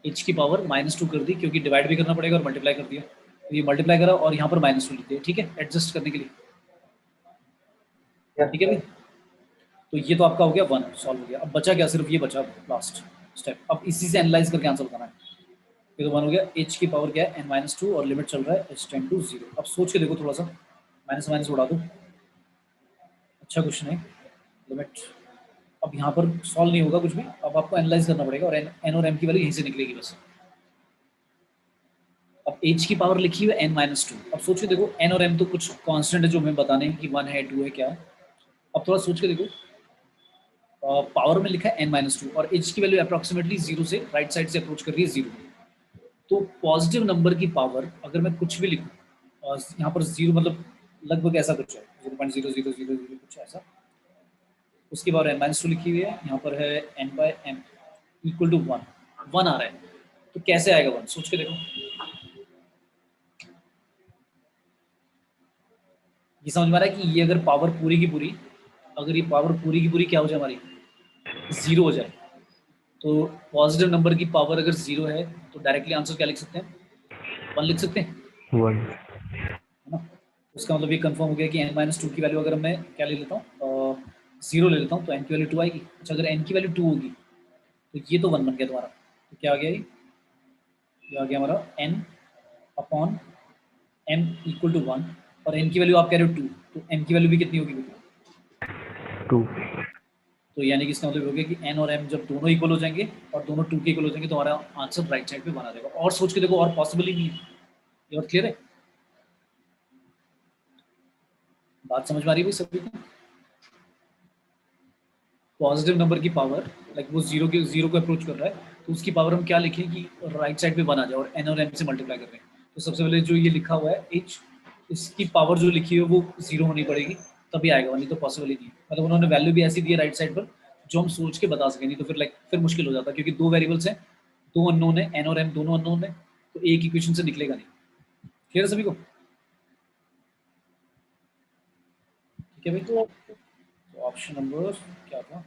h की पावर -2 कर दी, क्योंकि डिवाइड भी करना पड़ेगा और मल्टीप्लाई कर दिया, तो ये मल्टीप्लाई करा और यहाँ पर -2 लिख दिया, ठीक है, एडजस्ट करने के लिए, ठीक है भाई? तो ये तो आपका हो गया 1, सॉल्व हो गया। अब बचा क्या? सिर्फ ये बचा लास्ट स्टेप, अब इसी से एनालाइज करके आंसर बताना है। ये तो 1 हो गया, h की पावर क्या है? n-2, और लिमिट चल रहा है h टेंड टू 0। अब सोच के देखो थोड़ा सा, माइनस माइनस उड़ा दो, अच्छा क्वेश्चन है, लिमिट, अब यहाँ पर सॉल्व नहीं होगा कुछ भी, अब आपको एनालाइज करना पड़ेगा, और n और m की वैल्यू यहीं से निकलेगी बस। अब h की पावर लिखी हुई है n-2, अब सोच के देखो n और m तो कुछ कांस्टेंट है जो हमें बताने हैं कि 1 है 2 है क्या है। अब थोड़ा सोच के देखो, पावर में लिखा है n-2 और h की वैल्यू अप्रॉक्सीमेटली 0 से राइट साइड से अप्रोच कर रही है 0, तो पॉजिटिव नंबर की पावर अगर मैं कुछ भी लिखूँ, यहाँ पर 0 मतलब लगभग ऐसा कुछ है 0.0000 कुछ ऐसा, उसकी पावर n-2 लिखी हुई है, यहाँ पर है n/m इक्वल टू 1 आ रहा है, तो कैसे आएगा 1? सोच के देखो, ये समझ में आ रहा है कि ये अगर पावर पूरी की पूरी, अगर ये पावर पूरी की पूरी क्या हो जाए हमारी, 0 हो जाए, तो पॉजिटिव नंबर की पावर अगर 0 है तो डायरेक्टली आंसर क्या लिख सकते हैं? 1 लिख सकते हैं, 1 है ना? उसका मतलब ये कंफर्म हो गया कि n-2 की वैल्यू अगर मैं क्या ले लेता हूँ, 0 ले लेता हूँ, तो n की वैल्यू 2 आएगी। अच्छा, अगर n की वैल्यू 2 होगी तो ये तो 1 बन गया तुम्हारा, तो क्या आ गया ये आ गया हमारा n upon m equal to 1, और n की वैल्यू आप कह रहे हो 2, तो m की वैल्यू भी कितनी होगी? 2 तो यानी कि इसका मतलब हो गया कि n और m जब दोनों इक्वल हो जाएंगे और दोनों 2 के इक्वल हो जाएंगे तो हमारा आंसर राइट साइड पे बना रहेगा। और सोच के देखो, और पॉसिबल ही नहीं है, ये बात क्लियर है? बात समझ में आ रही है भाई सभी को? पॉजिटिव नंबर की पावर, लाइक वो 0 को अप्रोच कर रहा है, तो उसकी पावर हम क्या लिखें कि राइट साइड पे बना जाए, और n और m से मल्टीप्लाई कर रहे हैं, तो सबसे पहले जो ये लिखा हुआ है h, इसकी पावर जो लिखी हुई है वो 0 होनी पड़ेगी, तभी आएगा, नहीं तो पॉसिबल ही नहीं है। मतलब उन्होंने वैल्यू भी ऐसी दी है राइट साइड पर जो हम सोच के बता सकें, नहीं तो फिर मुश्किल हो जाता, क्योंकि 2 वेरिएबल्स हैं, 2 अननोन है, n और m दोनों अननोन है, तो एक इक्वेशन से निकलेगा नहीं। क्लियर है सभी को? ठीक है भाई, तो ऑप्शन नंबर क्या था?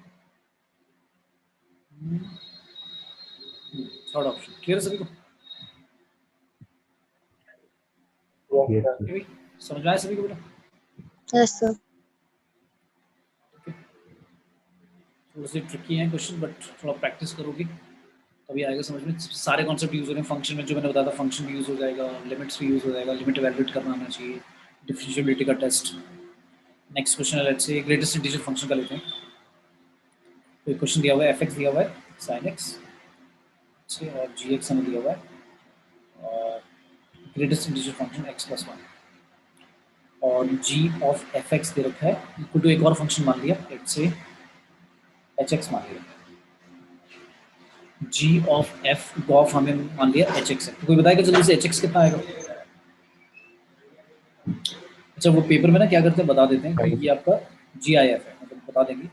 Third option. क्लियर है सभी को? Yes sir sir. भाई समझ में आया सभी को बेटा? Yes, sir. थोड़े से ट्रिकी हैं क्वेश्चन, बट थोड़ा प्रैक्टिस करोगे तभी आएगा समझ में। सारे कॉन्सेप्ट यूज हो रहे हैं फंक्शन में, जो मैंने बताया था फंक्शन भी यूज हो जाएगा, लिमिट्स भी यूज हो जाएगा, लिमिट इवैल्यूएट करना आना चाहिए, डिफरेंशिएबिलिटी का टेस्ट। नेक्स्ट क्वेश्चन है, let's say greatest integer function का लेते हैं। कोई क्वेश्चन दिया हुआ है, fx दिया हुआ है sin x से, और gx हमें दिया हुआ है, और ग्रेटेस्ट इंटीजर फंक्शन x + 1, और g ऑफ fx दे रखा है इक्वल टू एक और फंक्शन मान लिया, लेट्स से hx मान लिया, g ऑफ f गॉफ हमें मान लिया hx है। तो कोई बताएगा जल्दी से hx कितना आएगा? अच्छा, वो पेपर में ना क्या करते हैं बता देते हैं कि ये आपका GIF है, मतलब बता देंगे,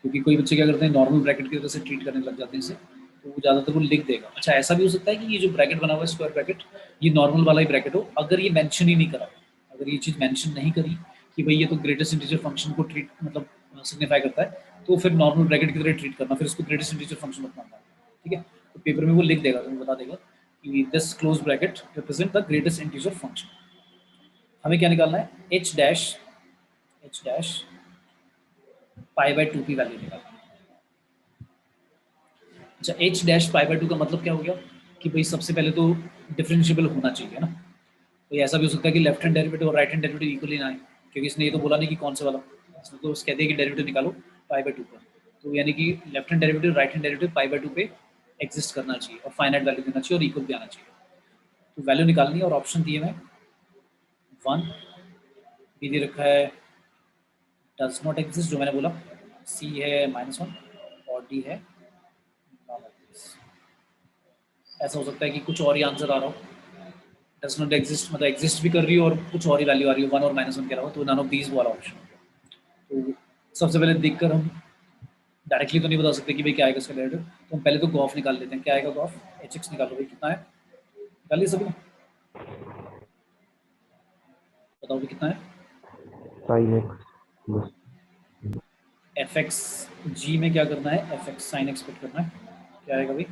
क्योंकि कोई बच्चे क्या करते हैं नॉर्मल ब्रैकेट की वजह से ट्रीट करने लग जाते हैं इसे, तो वो ज़्यादातर वो लिख देगा। अच्छा, ऐसा भी हो सकता है कि ये जो ब्रैकेट बना हुआ है स्क्वायर ब्रैकेट, ये नॉर्मल वाला ही ब्रैकेट हो, अगर ये मेंशन ही नहीं करा, अगर ये चीज़ मेंशन नहीं करी कि भाई ये तो ग्रेटेस्ट इंटीजर फंक्शन को ट्रीट मतलब सिग्निफाई करता है, तो फिर नॉर्मल ब्रैकेट की तरह ट्रीट करना, फिर उसको ग्रेटेस्ट इंटीजर फंक्शन मत मानना, ठीक है। तो पेपर में वो लिख देगा, तो बता देगा कि this close bracket represent the greatest integer function. हमें क्या निकालना है, h डैश π/2 की वैल्यू निकालना है। अच्छा, h डैश π/2 का मतलब क्या हो गया कि भाई सबसे पहले तो डिफरेंशिएबल होना चाहिए ना। तो ऐसा भी हो सकता है कि लेफ्ट हैंड डेरिवेटिव और राइट हैंड डेरिवेटिव इक्वली ना आए, क्योंकि इसने ये तो बोला नहीं कि कौन से वाला, इसने तो कह दिया कि डेरिवेटिव निकालो π/2 पर, तो यानी कि left hand derivative right hand derivative π/2 पे एग्जिस्ट करना चाहिए और फाइनाइट वैल्यू देना चाहिए और इक्वल भी आना चाहिए। तो वैल्यू निकालनी है और ऑप्शन दिए मैं 1 भी दे रखा है डज नॉट एग्जिस्ट, जो मैंने बोला, सी है -1 और डी है नॉन एग्जिस्ट। ऐसा हो सकता है कि कुछ और ही आंसर आ रहा हो, डज नॉट एग्जिस्ट मतलब एग्जिस्ट भी कर रही हो और कुछ और ही वैल्यू आ रही हो 1 और -1 के अलावा, तो नन ऑफ दीज वाला ऑप्शन। तो सबसे पहले देखकर हम डायरेक्टली तो नहीं बता सकते कि भाई क्या आएगा इसका डेरिवेटिव, तो हम पहले तो गॉफ निकाल लेते हैं। क्या आएगा गॉफ, hx निकालो भाई, कितना है निकालिए सभी, बताओ भी कितना है। sin x fx g में क्या करना है, fx sin x पुट करना है, क्या आएगा भाई,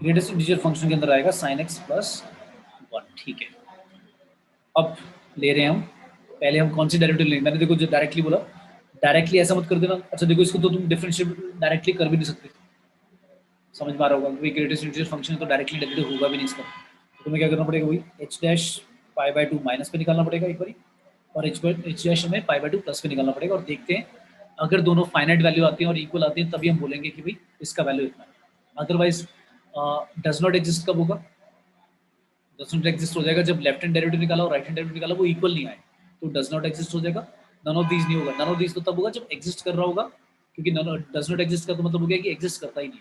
ग्रेटेस्ट इंटीजर फंक्शन के अंदर आएगा sin x + 1, ठीक है। अब ले रहे हैं हम, पहले हम कौन सी डेरिवेटिव लेंगे, मैंने देखो जो डायरेक्टली बोला, डायरेक्टली ऐसा मत कर देना। अच्छा देखो, इसको तो तुम डिफरेंशिएट डायरेक्टली कर भी नहीं सकते, समझ में आ रहा होगा, क्योंकि ग्रेटेस्ट इंटीजर फंक्शन है तो डायरेक्टली डेरिवेटिव होगा भी नहीं इसका। तो तुम्हें क्या करना पड़ेगा भाई, h डैश π/2 माइनस पे निकालना पड़ेगा एक बारी, और h डैश हमें π/2 प्लस पे निकालना पड़ेगा, और देखते हैं अगर दोनों फाइनाइट वैल्यू आती हैं और इक्वल आती हैं तभी हम बोलेंगे कि भाई इसका वैल्यू इतना है। अदरवाइज डज नॉट एग्जिस्ट कब होगा, डज नॉट एग्जिस्ट हो जाएगा जब लेफ्ट हैंड डेरिवेटिव निकाला और राइट हैंड डेरिवेटिव निकाला वो इक्वल नहीं आए, तो डज नॉट एग्जिस्ट हो जाएगा। नन ऑफ दीज नहीं होगा, नन ऑफ दीज तो तब होगा जब एग्जिस्ट कर रहा होगा, क्योंकि डज नॉट एग्जिस्ट का तो मतलब हो गया कि एग्जिस्ट करता ही नहीं।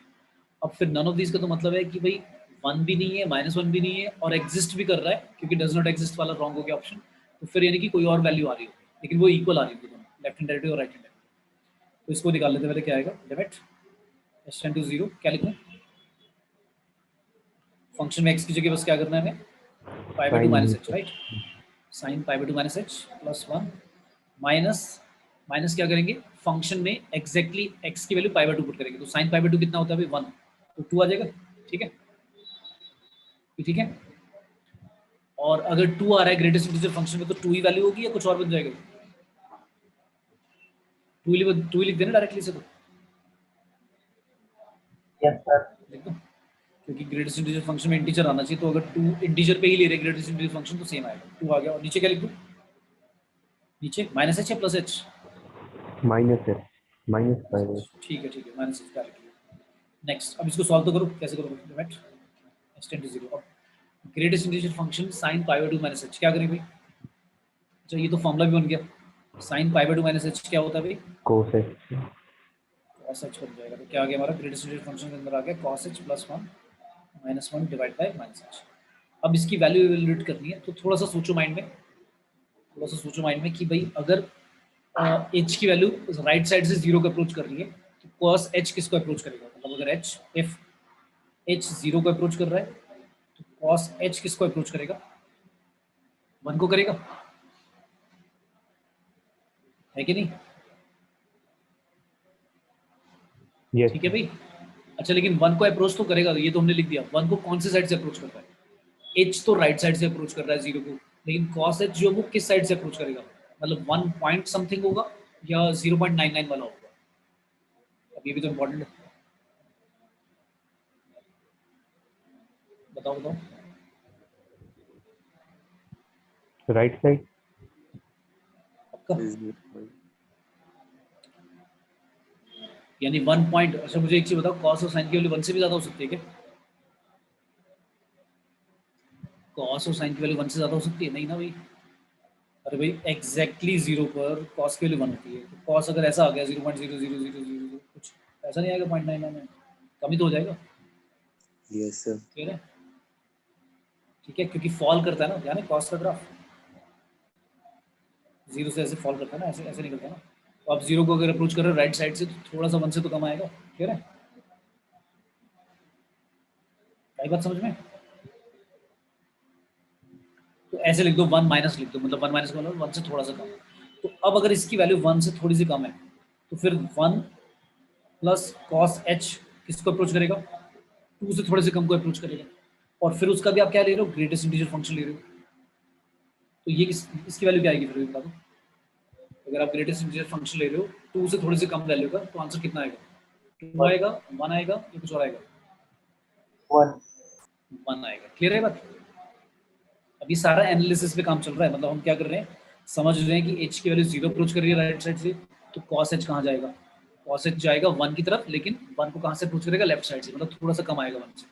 अब फिर नन ऑफ दीज का तो मतलब है कि भाई 1 भी नहीं है -1 भी नहीं है और एग्जिस्ट भी कर रहा है, क्योंकि डज नॉट एग्जिस्ट वाला रॉन्ग हो गया ऑप्शन, तो फिर यानी कि कोई और वैल्यू आ रही है लेकिन वो इक्वल आ रही है दोनों, लेफ्ट हैंड डेरिवेटिव और राइट हैंड डेरिवेटिव। तो इसको निकाल लेते हैं, पहले क्या आएगा, लिमिट s टेंड टू 0, क्या लिखूं, फंक्शन में x की जगह बस क्या करना है हमें, π/2 -h, right, sin π/2 -h +1 minus क्या करेंगे, फंक्शन में एग्जैक्टली x की वैल्यू π/2 पुट करेंगे, तो sin π/2 कितना होता है भाई 1, तो 2 आ जाएगा, ठीक है, ठीक है। और अगर 2 आ रहा है ग्रेटेस्ट इंटीजर फंक्शन में तो 2 ही वैल्यू होगी या कुछ और बन जाएगा, 2 ही लिख देना डायरेक्टली से, तो यस सर। लिख दो, क्योंकि ग्रेटेस्ट इंटीजर फंक्शन में इंटीजर आना चाहिए, तो अगर 2 इंटीजर पे ही ले रहे ग्रेटेस्ट इंटीजर फंक्शन तो सेम आएगा, 2 आ गया। और नीचे क्या लिख दूं, नीचे -h या +h, -5 ठीक है -h का लिख लिया। नेक्स्ट, अब इसको सॉल्व तो करो, कैसे करोगे, लिमिट s टेंड टू 0, अब greatest integer function sin π/2 -h, क्या करें भाई, अच्छा ये तो फॉर्मूला भी बन गया, sin π/2 -h क्या होता है भाई, cos x cos h बन जाएगा, तो क्या आ गया हमारा, ग्रेटेस्ट इंटीजर फंक्शन के अंदर आ गया cos h +1 -1 divide by -h। अब इसकी वैल्यू इवैल्यूएट करनी है, तो थोड़ा सा सोचो माइंड में कि भाई अगर h की वैल्यू राइट साइड से 0 को अप्रोच कर रही है तो cos h किसको अप्रोच करेगा, मतलब अगर h 0 को अप्रोच कर रहा है तो cos h किसको अप्रोच करेगा, 1 को करेगा, है कि नहीं, yes ठीक है भाई। अच्छा लेकिन 1 को अप्रोच तो करेगा, ये तो हमने लिख दिया, 1 को कौन से साइड से अप्रोच कर रहा है, h तो राइट साइड से अप्रोच कर रहा है 0 को, लेकिन cos h जो वो किस साइड से अप्रोच करेगा, मतलब 1 पॉइंट समथिंग होगा या 0.99 वाला होगा, अब ये भी तो इम्पोर्टेंट है। बताओ बताओ। Right side. पक्का? यानी 1 पॉइंट, अच्छा मुझे एक चीज बताओ, कॉस और साइन की वैल्यू 1 से भी ज्यादा हो सकती है क्या? कॉस और साइन की वैल्यू 1 से ज्यादा हो सकती है? नहीं ना भाई। अरे भाई एग्जैक्टली 0 पर कॉस की वैल्यू 1 होती है, तो कॉस अगर ऐसा आ गया 0.0000 कुछ ऐसा नहीं आएगा 0.99 कमी तो हो जाएगा। Yes sir. ठीक है, ठीक है, क्योंकि फॉल करता है ना, ध्यान है कॉस का ग्राफ 0 से ऐसे फॉल करता है ना, ऐसे ऐसे नहीं करता ना। तो आप 0 को अगर अप्रोच कर रहे हो राइट साइड से तो थोड़ा सा 1 से तो कम आएगा। ठीक है, आई बात समझ में? तो ऐसे लिख दो 1 माइनस लिख दो, मतलब 1 माइनस का मतलब 1 से थोड़ा सा कम। तो अब अगर इसकी वैल्यू 1 से थोड़ी सी कम है तो फिर 1 प्लस कॉस एच किसको अप्रोच करेगा? 2 से थोड़े से कम को अप्रोच करेगा। और फिर उसका भी आप क्या ले रहे हो? ग्रेटेस्ट इंटीजर फंक्शन ले रहे हो। तो ये इसकी वैल्यू क्या आएगी फिर बता दो। अगर आप ग्रेटेस्ट इंटीजर फंक्शन ले रहे हो 2 से थोड़ी सी कम वैल्यू का, तो आंसर कितना आएगा? 2 आएगा, 1 आएगा या कुछ और आएगा? 1। 1 आएगा। क्लियर है बात? अभी सारा एनालिसिस पे काम चल रहा है, मतलब हम क्या कर रहे हैं, समझ रहे हैं कि एच की वैल्यू 0 अप्रोच कर रही है राइट साइड से, तो कॉस एच कहाँ जाएगा? कॉस एच जाएगा 1 की तरफ, लेकिन 1 को कहाँ से अप्रोच करेगा? लेफ्ट साइड से, मतलब थोड़ा सा कम आएगा 1 से।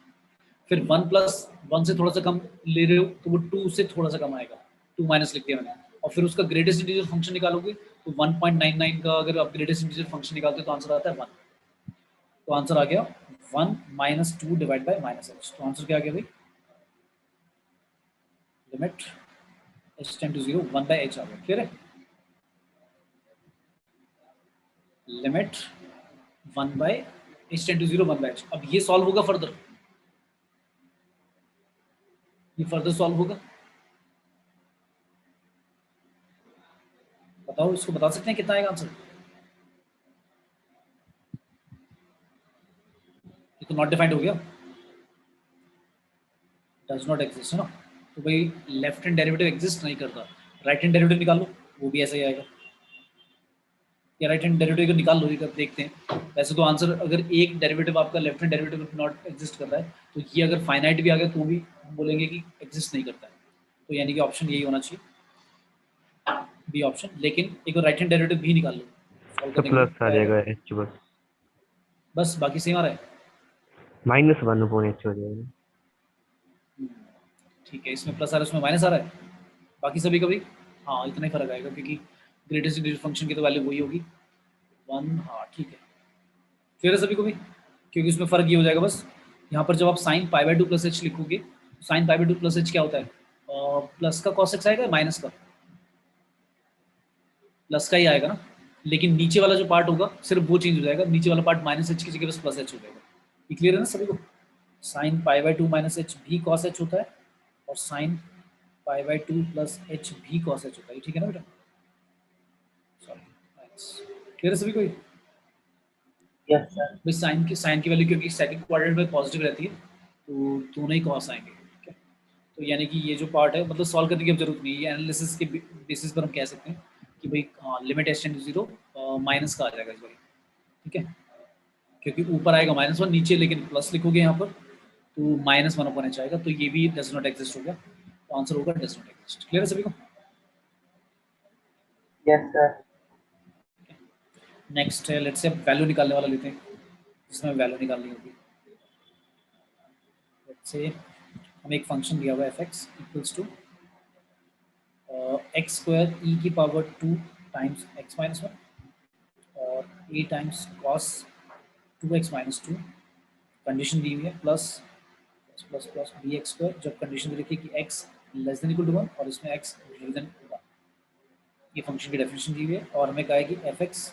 फिर 1 प्लस 1 से थोड़ा सा कम ले रहे हो तो वो 2 से थोड़ा सा कम आएगा, 2 माइनस लिख दिया मैंने। और फिर उसका ग्रेटेस्ट इंटीजर फंक्शन निकालोगे तो 1.99 का अगर आप ग्रेटेस्ट इंटीजर फंक्शन निकालते हो तो आंसर आता है 1। तो आंसर आ गया 1 minus 2 divide by minus h. तो आंसर क्या आ गया भाई? Limit h tend to 0 1 by h आ गया। क्लियर है? Limit 1 by h tend to 0 1 by h। अब ये सॉल्व होगा फर्दर, ये फर्दर सॉल्व होगा। बताओ, इसको बता सकते हैं कितना आएगा आंसर? ये तो नॉट डिफाइंड हो गया, डज नॉट एग्जिस्ट है ना। तो भाई लेफ्ट हैंड डेरिवेटिव एग्जिस्ट नहीं करता, राइट हैंड डेरिवेटिव निकाल लो, वो भी ऐसा ही आएगा। या राइट हैंड डेरिवेटिव को निकाल लो, ये देखते हैं। वैसे तो आंसर, अगर एक डेरिवेटिव आपका left hand derivative not exist कर रहा है तो ये अगर फाइनाइट भी आ गया तो भी हम बोलेंगे कि एग्जिस्ट नहीं करता है। तो यानी कि ऑप्शन यही होना चाहिए, बी ऑप्शन। लेकिन एक राइट हैंड डेरिवेटिव भी निकाल लो, सॉल्व तो करने के लिए प्लस आ जाएगा एच बस। बस, बाकी सेम आ रहा है। -1 अपॉन एच हो जाएगा। ठीक है, इसमें प्लस आ रहा है, उसमें माइनस आ रहा है, बाकी सभी का भी हाँ इतना ही फर्क आएगा, क्योंकि ग्रेटेस्ट इंटीजर फंक्शन की तो वैल्यू वही होगी 1। हाँ ठीक है, क्लियर है सभी को भी? क्योंकि उसमें फर्क ये हो जाएगा बस, यहाँ पर जब आप sine pi by 2 plus h लिखोगे, sine pi by 2 plus h क्या होता है? प्लस का कॉस एक्स आएगा, माइनस का? प्लस का ही आएगा ना। लेकिन नीचे वाला जो पार्ट होगा सिर्फ वो चेंज हो जाएगा, नीचे वाला पार्ट माइनस एच की जगह बस प्लस एच हो जाएगा। ये क्लियर है ना सभी को? Sign pi by 2 minus H भी कॉस एच होता है, और sign pi by 2 plus H भी कॉस एच होता है। ठीक है ना बेटा? सॉरी, क्लियर है सभी को? Yes sir. भाई साइन की वैल्यू क्योंकि सेकंड क्वाड्रेंट में पॉजिटिव रहती है, तो दोनों ही कॉस आएंगे। ठीक है, तो यानी कि ये जो पार्ट है, मतलब सॉल्व करने की अब जरूरत नहीं है, ये एनालिसिस के बेसिस पर हम कह सकते हैं कि भाई limit h tend to 0 minus का आ जाएगा इस बार। ठीक है, क्योंकि ऊपर आएगा -1, नीचे लेकिन प्लस लिखोगे यहाँ पर तो -1 अपॉन एच आएगा, तो ये भी डज नॉट एग्जिस्ट हो गया, तो आंसर होगा डज नॉट एग्जिस्ट। क्लियर है सभी को? Yes sir. नेक्स्ट है, लेट्स से वैल्यू निकालने वाला लेते हैं, जिसमें वैल्यू निकालनी होगी। लेट्स से हमें एक फंक्शन दिया हुआ है f(x) equals to x square e की पावर 2 टाइम्स x माइनस 1 और a times cos 2x minus 2, condition दी हुई है plus plus plus b x square, जब कंडीशन दे रखी है कि x less than equal to 1 और इसमें x ग्रेटर देन 1। ये फंक्शन की डेफिनेशन दी हुई है, और हमें कहा है कि f(x)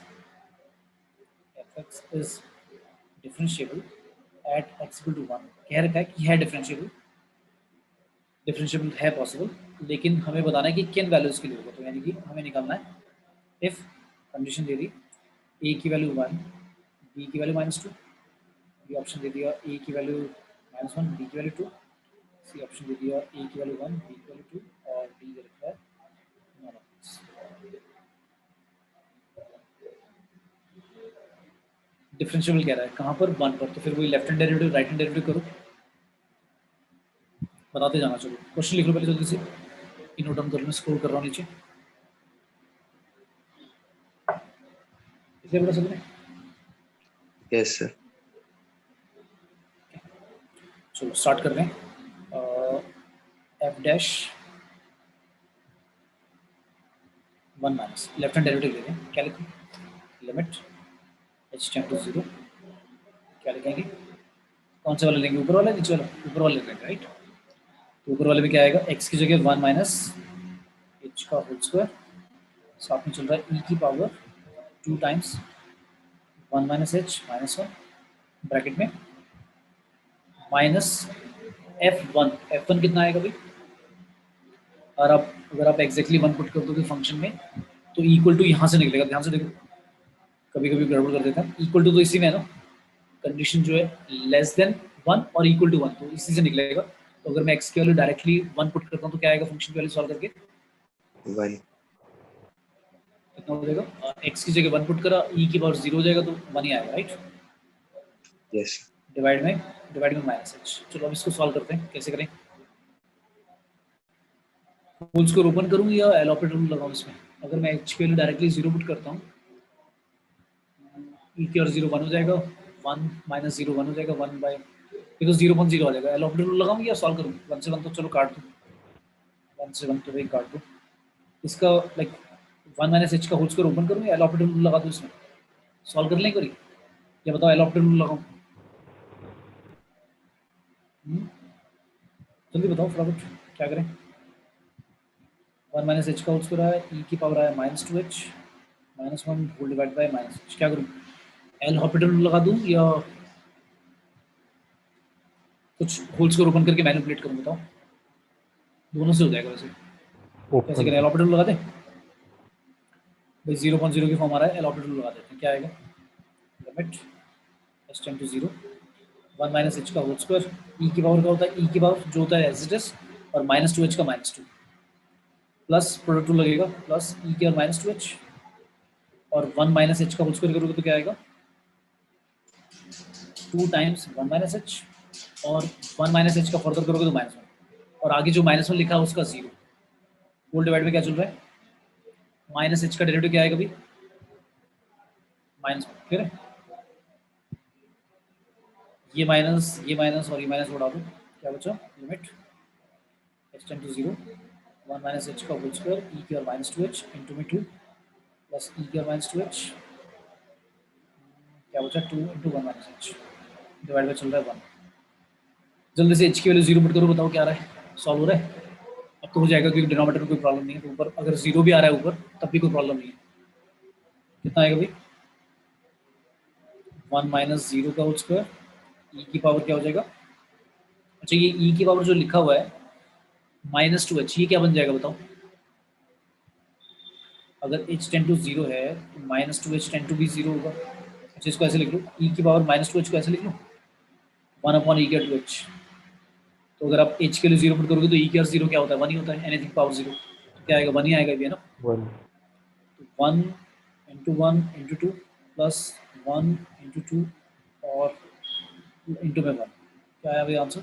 is differentiable at x equal to 1। कह रखा है कि है डिफरेंशिएबल है पॉसिबल, लेकिन हमें बताना है कि किन वैल्यूज के लिए होगा। तो यानी कि हमें निकालना है, if condition they the a की वैल्यू 1, b की वैल्यू -2, बी ऑप्शन दे दिया a की वैल्यू -1, b की वैल्यू 2, सी ऑप्शन दे दिया a की वैल्यू 1, b की वैल्यू 2, और d दे रखा है none of this। डिफरेंशिएबल कह रहा है कहाँ पर? 1 पर, तो फिर वही left hand derivative right hand derivative करो। बताते जाना। चलो क्वेश्चन लिख लो पहले जल्दी से, इन नोट डाउन कर लो, स्क्रॉल कर रहा हूँ नीचे, इसलिए बता सकते हैं। Yes, sir. चलो स्टार्ट कर रहे हैं। F dash 1 minus left hand derivative ले रहे हैं, क्या लिखें, लिमिट एच टेंड टू 0, क्या लिखेंगे, कौन से वाले लेंगे, ऊपर वाला नीचे वाला, ऊपर वाले लेंगे राइट। तो ऊपर वाले में क्या आएगा, एक्स की जगह 1 माइनस एच का होल स्क्वायर, साथ में चल रहा है ई की power 2 times 1 minus h minus 1 bracket में माइनस एफ वन कितना आएगा भाई, और अब अगर आप एग्जैक्टली 1 पुट कर दोगे फंक्शन में तो इक्वल टू यहाँ से निकलेगा, ध्यान से देखो, कभी कभी गड़बड़ कर देता है, इक्वल टू तो इसी में है ना, कंडीशन जो है लेस देन 1 और इक्वल टू 1, तो इसी से निकलेगा। तो अगर मैं एक्स की वैल्यू डायरेक्टली 1 पुट करता हूँ तो क्या आएगा फंक्शन की वैल्यू सॉल्व करके, 1. कितना हो जाएगा, एक्स की जगह 1 पुट करा, ई की पावर 0 हो जाएगा तो 1 ही आएगा राइट, Yes. डिवाइड में माइनस एच। चलो अब इसको सॉल्व करते हैं, कैसे करें, होल्स को ओपन करूँ या एल ऑपरेटर लगाऊँ इसमें, अगर मैं एच की वैल्यू डायरेक्टली 0 पुट करता हूँ, ई की और 0 1 हो जाएगा, 1 माइनस 0 1 हो जाएगा, 1 बाय ये तो 0.0 आ जाएगा, एल ऑपरेटर लगाऊँ या सॉल्व करूँ, 1 से 1 तो चलो काट दूँ, 1 से 1 तो भाई काट दूँ, इसका लाइक 1 माइनस एच का होल स्क्वायर ओपन करूँ या एल ऑपरेटर लगा दूँ इसमें, सॉल्व कर लें करी, या बताओ एल ऑपरेटर लगाऊँ, जल्दी बताओ फटाफट क्या करें। 1 माइनस एच का होल स्क्वायर आया, ई की पावर आया minus 2h minus 1 whole divide by minus h, क्या करूँ, एल ऑपरेटर लगा दूँ या कुछ होल स्क्वायर ओपन करके मैनिपुलेट करूँ, बताओ, दोनों से हो जाएगा वैसे, कैसे करें, एल ओपन ऑपरेटर लगा दें भाई, 0.0 की फॉर्म आ रहा है, एल ऑपरेटर लगा देते हैं, क्या आएगा, limit h tend to 0 1 minus h का होल स्क्वायर, ई की पावर का होता है, ई की पावर जो होता है एज इट इज, और माइनस 2h का माइनस 2 प्लस प्रोडक्ट 2 लगेगा, प्लस ई की और माइनस 2h, और 1 माइनस एच का होल स्क्वायर करोगे तो क्या आएगा, 2 टाइम्स 1 माइनस एच, और 1 माइनस एच का फर्दर करोगे तो माइनस 1, और आगे जो माइनस 1 लिखा है उसका 0, होल डिवाइड में क्या चल रहा है, माइनस एच का डेरिवेटिव क्या आएगा भाई, माइनस 1, फिर ये माइनस और ये माइनस उड़ा दो, क्या बचा, limit h tend to 0 1 minus h का होल स्क्वायर, ई की और माइनस 2h इंटू में 2 प्लस ई की और माइनस 2h, क्या बचा 2 इंटू 1 माइनस एच, डिवाइड में चल रहा है 1, जल्दी से एच की वैल्यू 0 पुट करो, बताओ क्या आ रहा है, सॉल्व हो रहा है, अब तो हो जाएगा क्योंकि डिनोमिनेटर में कोई प्रॉब्लम नहीं है, तो ऊपर अगर 0 भी आ रहा है ऊपर तब भी कोई प्रॉब्लम नहीं है, कितना आएगा भाई, 1 माइनस 0 का होल स्क्वायर, ई की पावर क्या हो जाएगा, अच्छा ये ई की पावर जो लिखा हुआ है माइनस 2h, ये क्या बन जाएगा बताओ, अगर h टेंड टू 0 है तो माइनस 2h टेंड टू भी 0 होगा, अच्छा इसको ऐसे लिख लो, ई की पावर माइनस 2h को ऐसे लिख लो 1 अपॉन ई के 2h, तो अगर आप h के लिए 0 पुट करोगे तो ई के और 0 क्या होता है, 1 ही होता है, एनीथिंग पावर 0, तो क्या आएगा, 1 ही आएगा, ये ना, 1 तो 1 इंटू 2 प्लस 1 इंटू 2 और इंटू में 1, क्या आया भाई आंसर,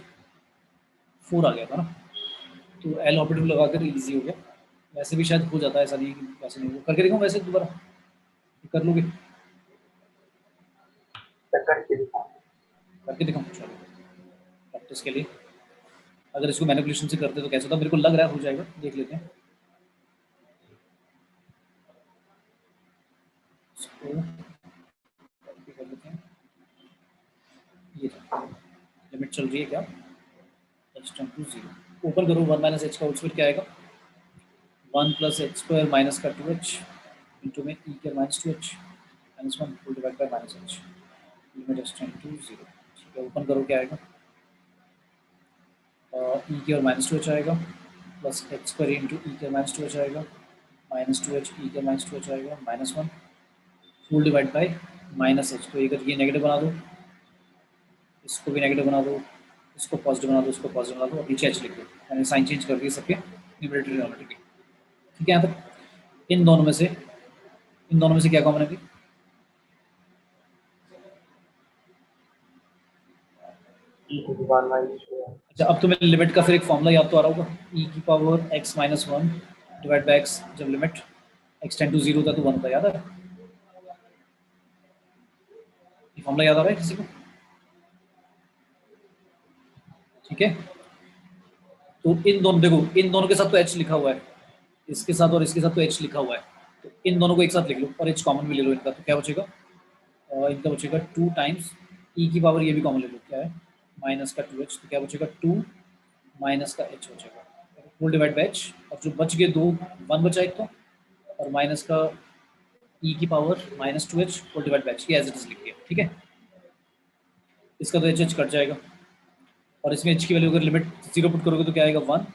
4 आ गया था ना, तो एल ऑपरेटिव लगाकर इजी हो गया, वैसे भी शायद हो जाता है, ऐसा नहीं है कि वैसे नहीं हो, करके देखो वैसे दोबारा, कर लोगे, करके दिखाओ। करके दिखाऊँ, चलो प्रैक्टिस के लिए, अगर इसको मैनिपुलेशन से करते तो कैसे होता, मेरे को लग रहा है हो जाएगा, देख लेते हैं, इसको copy कर लेते हैं, ये लिमिट चल रही है क्या, एच टेंड टू 0 ओपन करो, 1 माइनस एच का होल स्क्वायर क्या आएगा, 1 प्लस एच स्क्वायर माइनस का 2h इंटू में ई के minus 2h minus 1 whole divide by minus h, limit h tend to 0, ठीक है, ओपन करो, क्या आएगा, ई के और माइनस 2h आएगा, प्लस एच स्क्वायर इंटू ई के माइनस 2h आएगा, माइनस 2h ई के माइनस 2h आएगा, minus 1 whole divide by minus h, तो अगर ये नेगेटिव बना दो, इसको भी नेगेटिव बना दो, इसको पॉजिटिव बना दो, इसको पॉजिटिव बना दो, और नीचे एच लिख दो, मैंने साइन चेंज कर दिए सबके न्यूमरेटर डिनोमिनेटर के, ठीक है, यहाँ तक इन दोनों में से क्या कॉमन है भाई, e to the 1 minus 2 है। अच्छा, अब तुम्हें लिमिट का फिर एक फॉर्मूला याद तो आ रहा होगा, e की power x minus 1 divide by x, जब लिमिट x टेंड टू 0 होता है तो 1 होता है, याद है? ये फॉर्मूला याद आ रहा है किसी को? ठीक है, तो इन दोनों, देखो इन दोनों के साथ तो h लिखा हुआ है, इसके साथ और इसके साथ तो h लिखा हुआ है, तो इन दोनों को एक साथ लिख लो और h कॉमन भी ले लो इनका, तो क्या बचेगा? इनका बचेगा 2 टाइम्स e की पावर, ये भी कॉमन ले लो, क्या है माइनस का 2h, तो क्या बचेगा 2 माइनस का h बचेगा, फुल डिवाइड बाई h, और जो बच गए दो, 1 बचा एक तो, और माइनस का e की power minus 2h full divide by h, ये एज इट इज लिख दिया। ठीक है, इसका तो h कट जाएगा, और इसमें h की वैल्यू अगर लिमिट 0 पुट करोगे तो क्या आएगा 1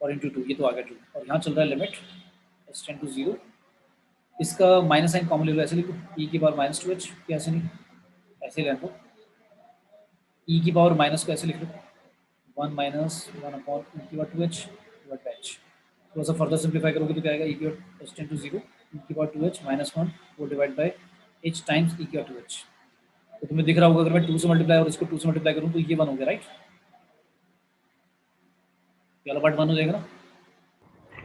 और इंटू 2, ये तो आ गया 2, और यहाँ चल रहा है लिमिट h टेंड टू 0, इसका माइनस साइन कॉमन ले लो, ऐसे लिखो e की पावर माइनस 2h, क्या ऐसे नहीं, ऐसे ले लो, e की पावर माइनस को ऐसे लिख लो 1 माइनस 1 अपॉन e की power 2h divide by h, थोड़ा सा फर्दर सिंप्लीफाई करोगे तो क्या आएगा, e की power h tend to 0 e की पावर 2h माइनस 1 वो divide by h times e की पावर 2h, तो तुम्हें दिख रहा होगा अगर मैं 2 से मल्टीप्लाई और इसको 2 से मल्टीप्लाई करूँ तो ये 1 हो गया, राइट? ये वाला पार्ट 1 हो जाएगा ना,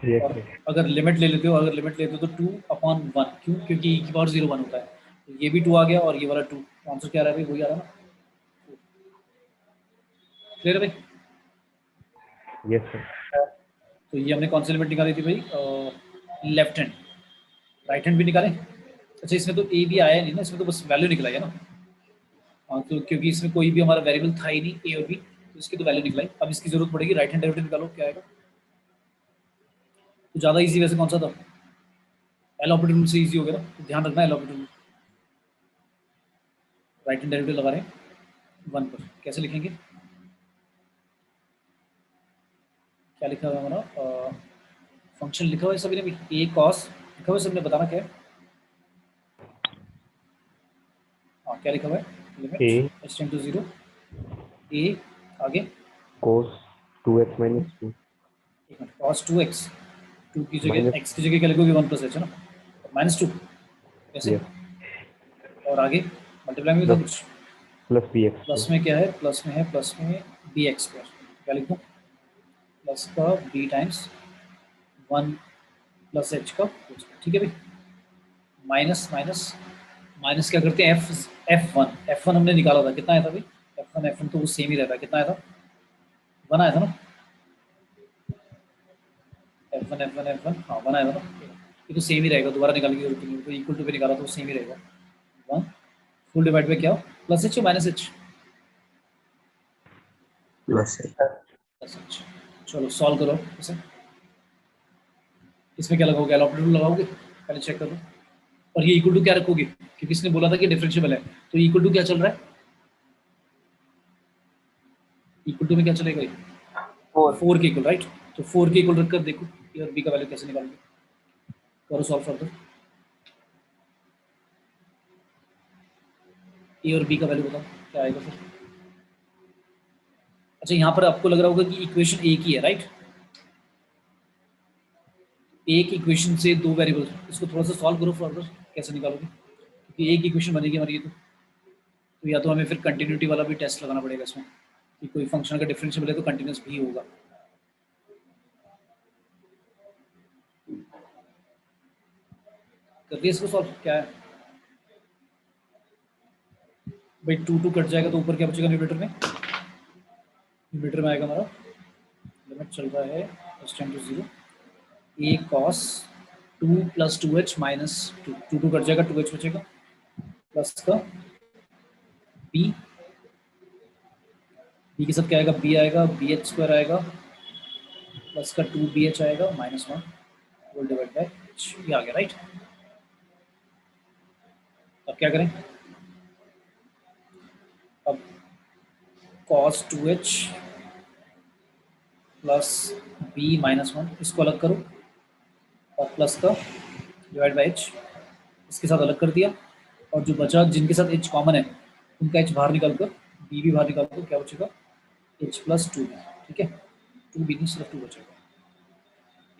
यस और अगर लिमिट ले लेते हो, अगर लिमिट लेते हो तो 2 अपॉन 1, क्यों? क्योंकि e की पावर 0 1 होता है, तो ये भी 2 आ गया और ये वाला 2, आंसर क्या आ रहा है भाई? वही आ रहा है ना, क्लियर है भाई? Yes sir. तो ये हमने कौन सी लिमिट निकाली थी भाई? लेफ्ट हैंड, राइट हैंड भी निकाले। अच्छा, इसमें तो ए भी आया नहीं ना, इसमें तो बस वैल्यू निकला है ना। हाँ, तो क्योंकि इसमें कोई भी हमारा वेरिएबल था ही नहीं, ए और बी, तो इसकी तो वैल्यू निकलाई। अब इसकी जरूरत पड़ेगी राइट हैंड डेरिवेटिव निकालो, क्या आएगा? तो ज़्यादा इजी वैसे कौन सा था? एल ऑपरेटर रूल से इजी हो गया ना, तो ध्यान रखना L operator rule. Right hand derivative लगा रहे हैं 1 पर, कैसे लिखेंगे? क्या लिखा हुआ है हमारा? फंक्शन लिखा हुआ है सभी ने भी, ए कॉस लिखा हुआ है सबने, बताना क्या है? हाँ, क्या लिखा हुआ है? लिमिट h टेंड टू 0 ए, आगे कोस 2x माइनस 2 एक मिनट, cos 2x, 2 की जगह माइनस, x की जगह क्या लिखोगे? 1 प्लस h है ना, माइनस 2 ऐसे, यस और आगे मल्टीप्लाई में भी था कुछ, प्लस bx प्लस में क्या है? प्लस में है, प्लस में bx स्क्वायर, क्या लिखूँ? प्लस का b टाइम्स 1 प्लस h का, ठीक है भाई, माइनस माइनस माइनस क्या करते हैं? f1 हमने निकाला था, कितना आया था भाई? f1 तो वो सेम ही रहता है, कितना आया था? 1 आया था ना, f1 हाँ 1 आया था ना, ये तो सेम ही रहेगा, दोबारा निकालने की जरूरत नहीं है, तो इक्वल टू पे निकाला तो सेम ही रहेगा 1 फुल डिवाइड बाई क्या? Plus h minus h? Plus है। Plus h। चलो सॉल्व करो इसे, इसमें क्या लगाओगे? एल ऑपरेटर लगाओगे, पहले चेक करो, और ये इक्वल टू क्या रखोगे? क्योंकि इसने बोला था कि डिफरेंशिएबल है, तो इक्वल टू क्या चल रहा है? इक्वल टू में क्या चलेगा? 4 के इक्वल, राइट? तो 4 के इक्वल रखकर देखो ए और बी का वैल्यू कैसे निकालोगे, करो सॉल्व फर्दर। ए और बी का वैल्यू बताओ क्या आएगा फिर? अच्छा, यहाँ पर आपको लग रहा होगा कि इक्वेशन एक ही है, राइट? एक इक्वेशन से दो वेरिएबल, इसको थोड़ा सा सॉल्व करो फर्दर, कैसे निकालोगे? क्योंकि एक इक्वेशन बनेगी हमारी ये तो या तो हमें फिर कंटिन्यूटी वाला भी टेस्ट लगाना पड़ेगा इसमें, कि कोई फंक्शन का डिफरेंशिएबल है तो कंटिन्यूस भी होगा। कर दिया इसको सॉल्व, क्या है भाई? 2 कट जाएगा तो ऊपर क्या बचेगा न्यूमरेटर में? न्यूमरेटर में आएगा हमारा, लिमिट चल रहा है h tend to 0 a cos 2 plus 2h minus 2 2 cut जाएगा, 2h बचेगा, प्लस का b, b के साथ क्या आएगा? b आएगा, bh स्क्वायर आएगा, प्लस का 2bh आएगा, minus 1 whole divide by h, ये आ गया, राइट? अब क्या करें? अब cos 2h plus b minus 1, इसको अलग करो, और प्लस का डिवाइड बाई h, इसके साथ अलग कर दिया, और जो बचा जिनके साथ h कॉमन है उनका h बाहर निकाल कर b भी बाहर निकाल कर क्या बचेगा? h प्लस 2b, ठीक है? 2b नहीं, सिर्फ 2 बचेगा,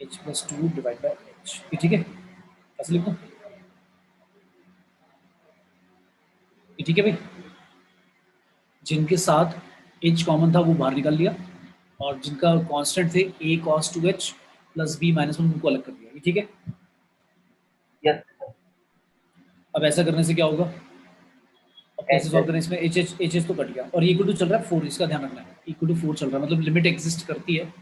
h plus 2 divide by h, ये ठीक है? कैसे लिख दूँ? ये ठीक है भाई? जिनके साथ एच कॉमन था वो बाहर निकाल लिया, और जिनका कांस्टेंट थे a cos 2h plus b minus one उनको अलग कर दिया, ये ठीक है। यस अब ऐसा करने से क्या होगा, अब कैसे सॉल्व करें इसमें, एच एच तो कट गया और इक्वल टू चल रहा है 4, इसका ध्यान रखना है, इक्वल टू 4 चल रहा है, मतलब लिमिट एग्जिस्ट करती है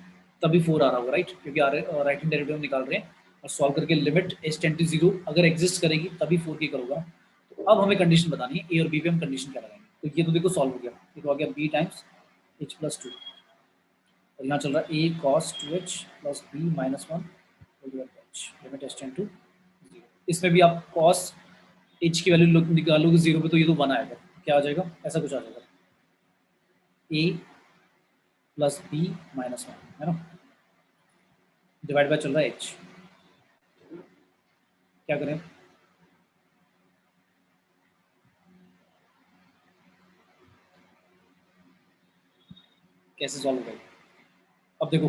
तभी 4 आ रहा होगा, राइट, क्योंकि राइट हैंड डेरिवेटिव निकाल रहे हैं और सॉल्व करके लिमिट h टेंड टू 0 अगर एग्जिस्ट करेगी तभी 4 की करोगा। तो अब हमें कंडीशन बतानी है, ए और बी पे हम कंडीशन क्या लगाएंगे। तो ये तो देखो सॉल्व हो गया, ये तो आ गया b टाइम्स h प्लस 2, और यहाँ चल रहा है a cos 2h plus b minus 1 limit h tend to 0। इसमें भी आप cos h की वैल्यू निकालोगे 0 पे तो ये तो 1 आएगा, क्या आ जाएगा, ऐसा कुछ आ जाएगा, a प्लस b माइनस 1 है ना, डिवाइड बाय चल रहा है h, क्या करें, कैसे सॉल्व होगा। अब देखो,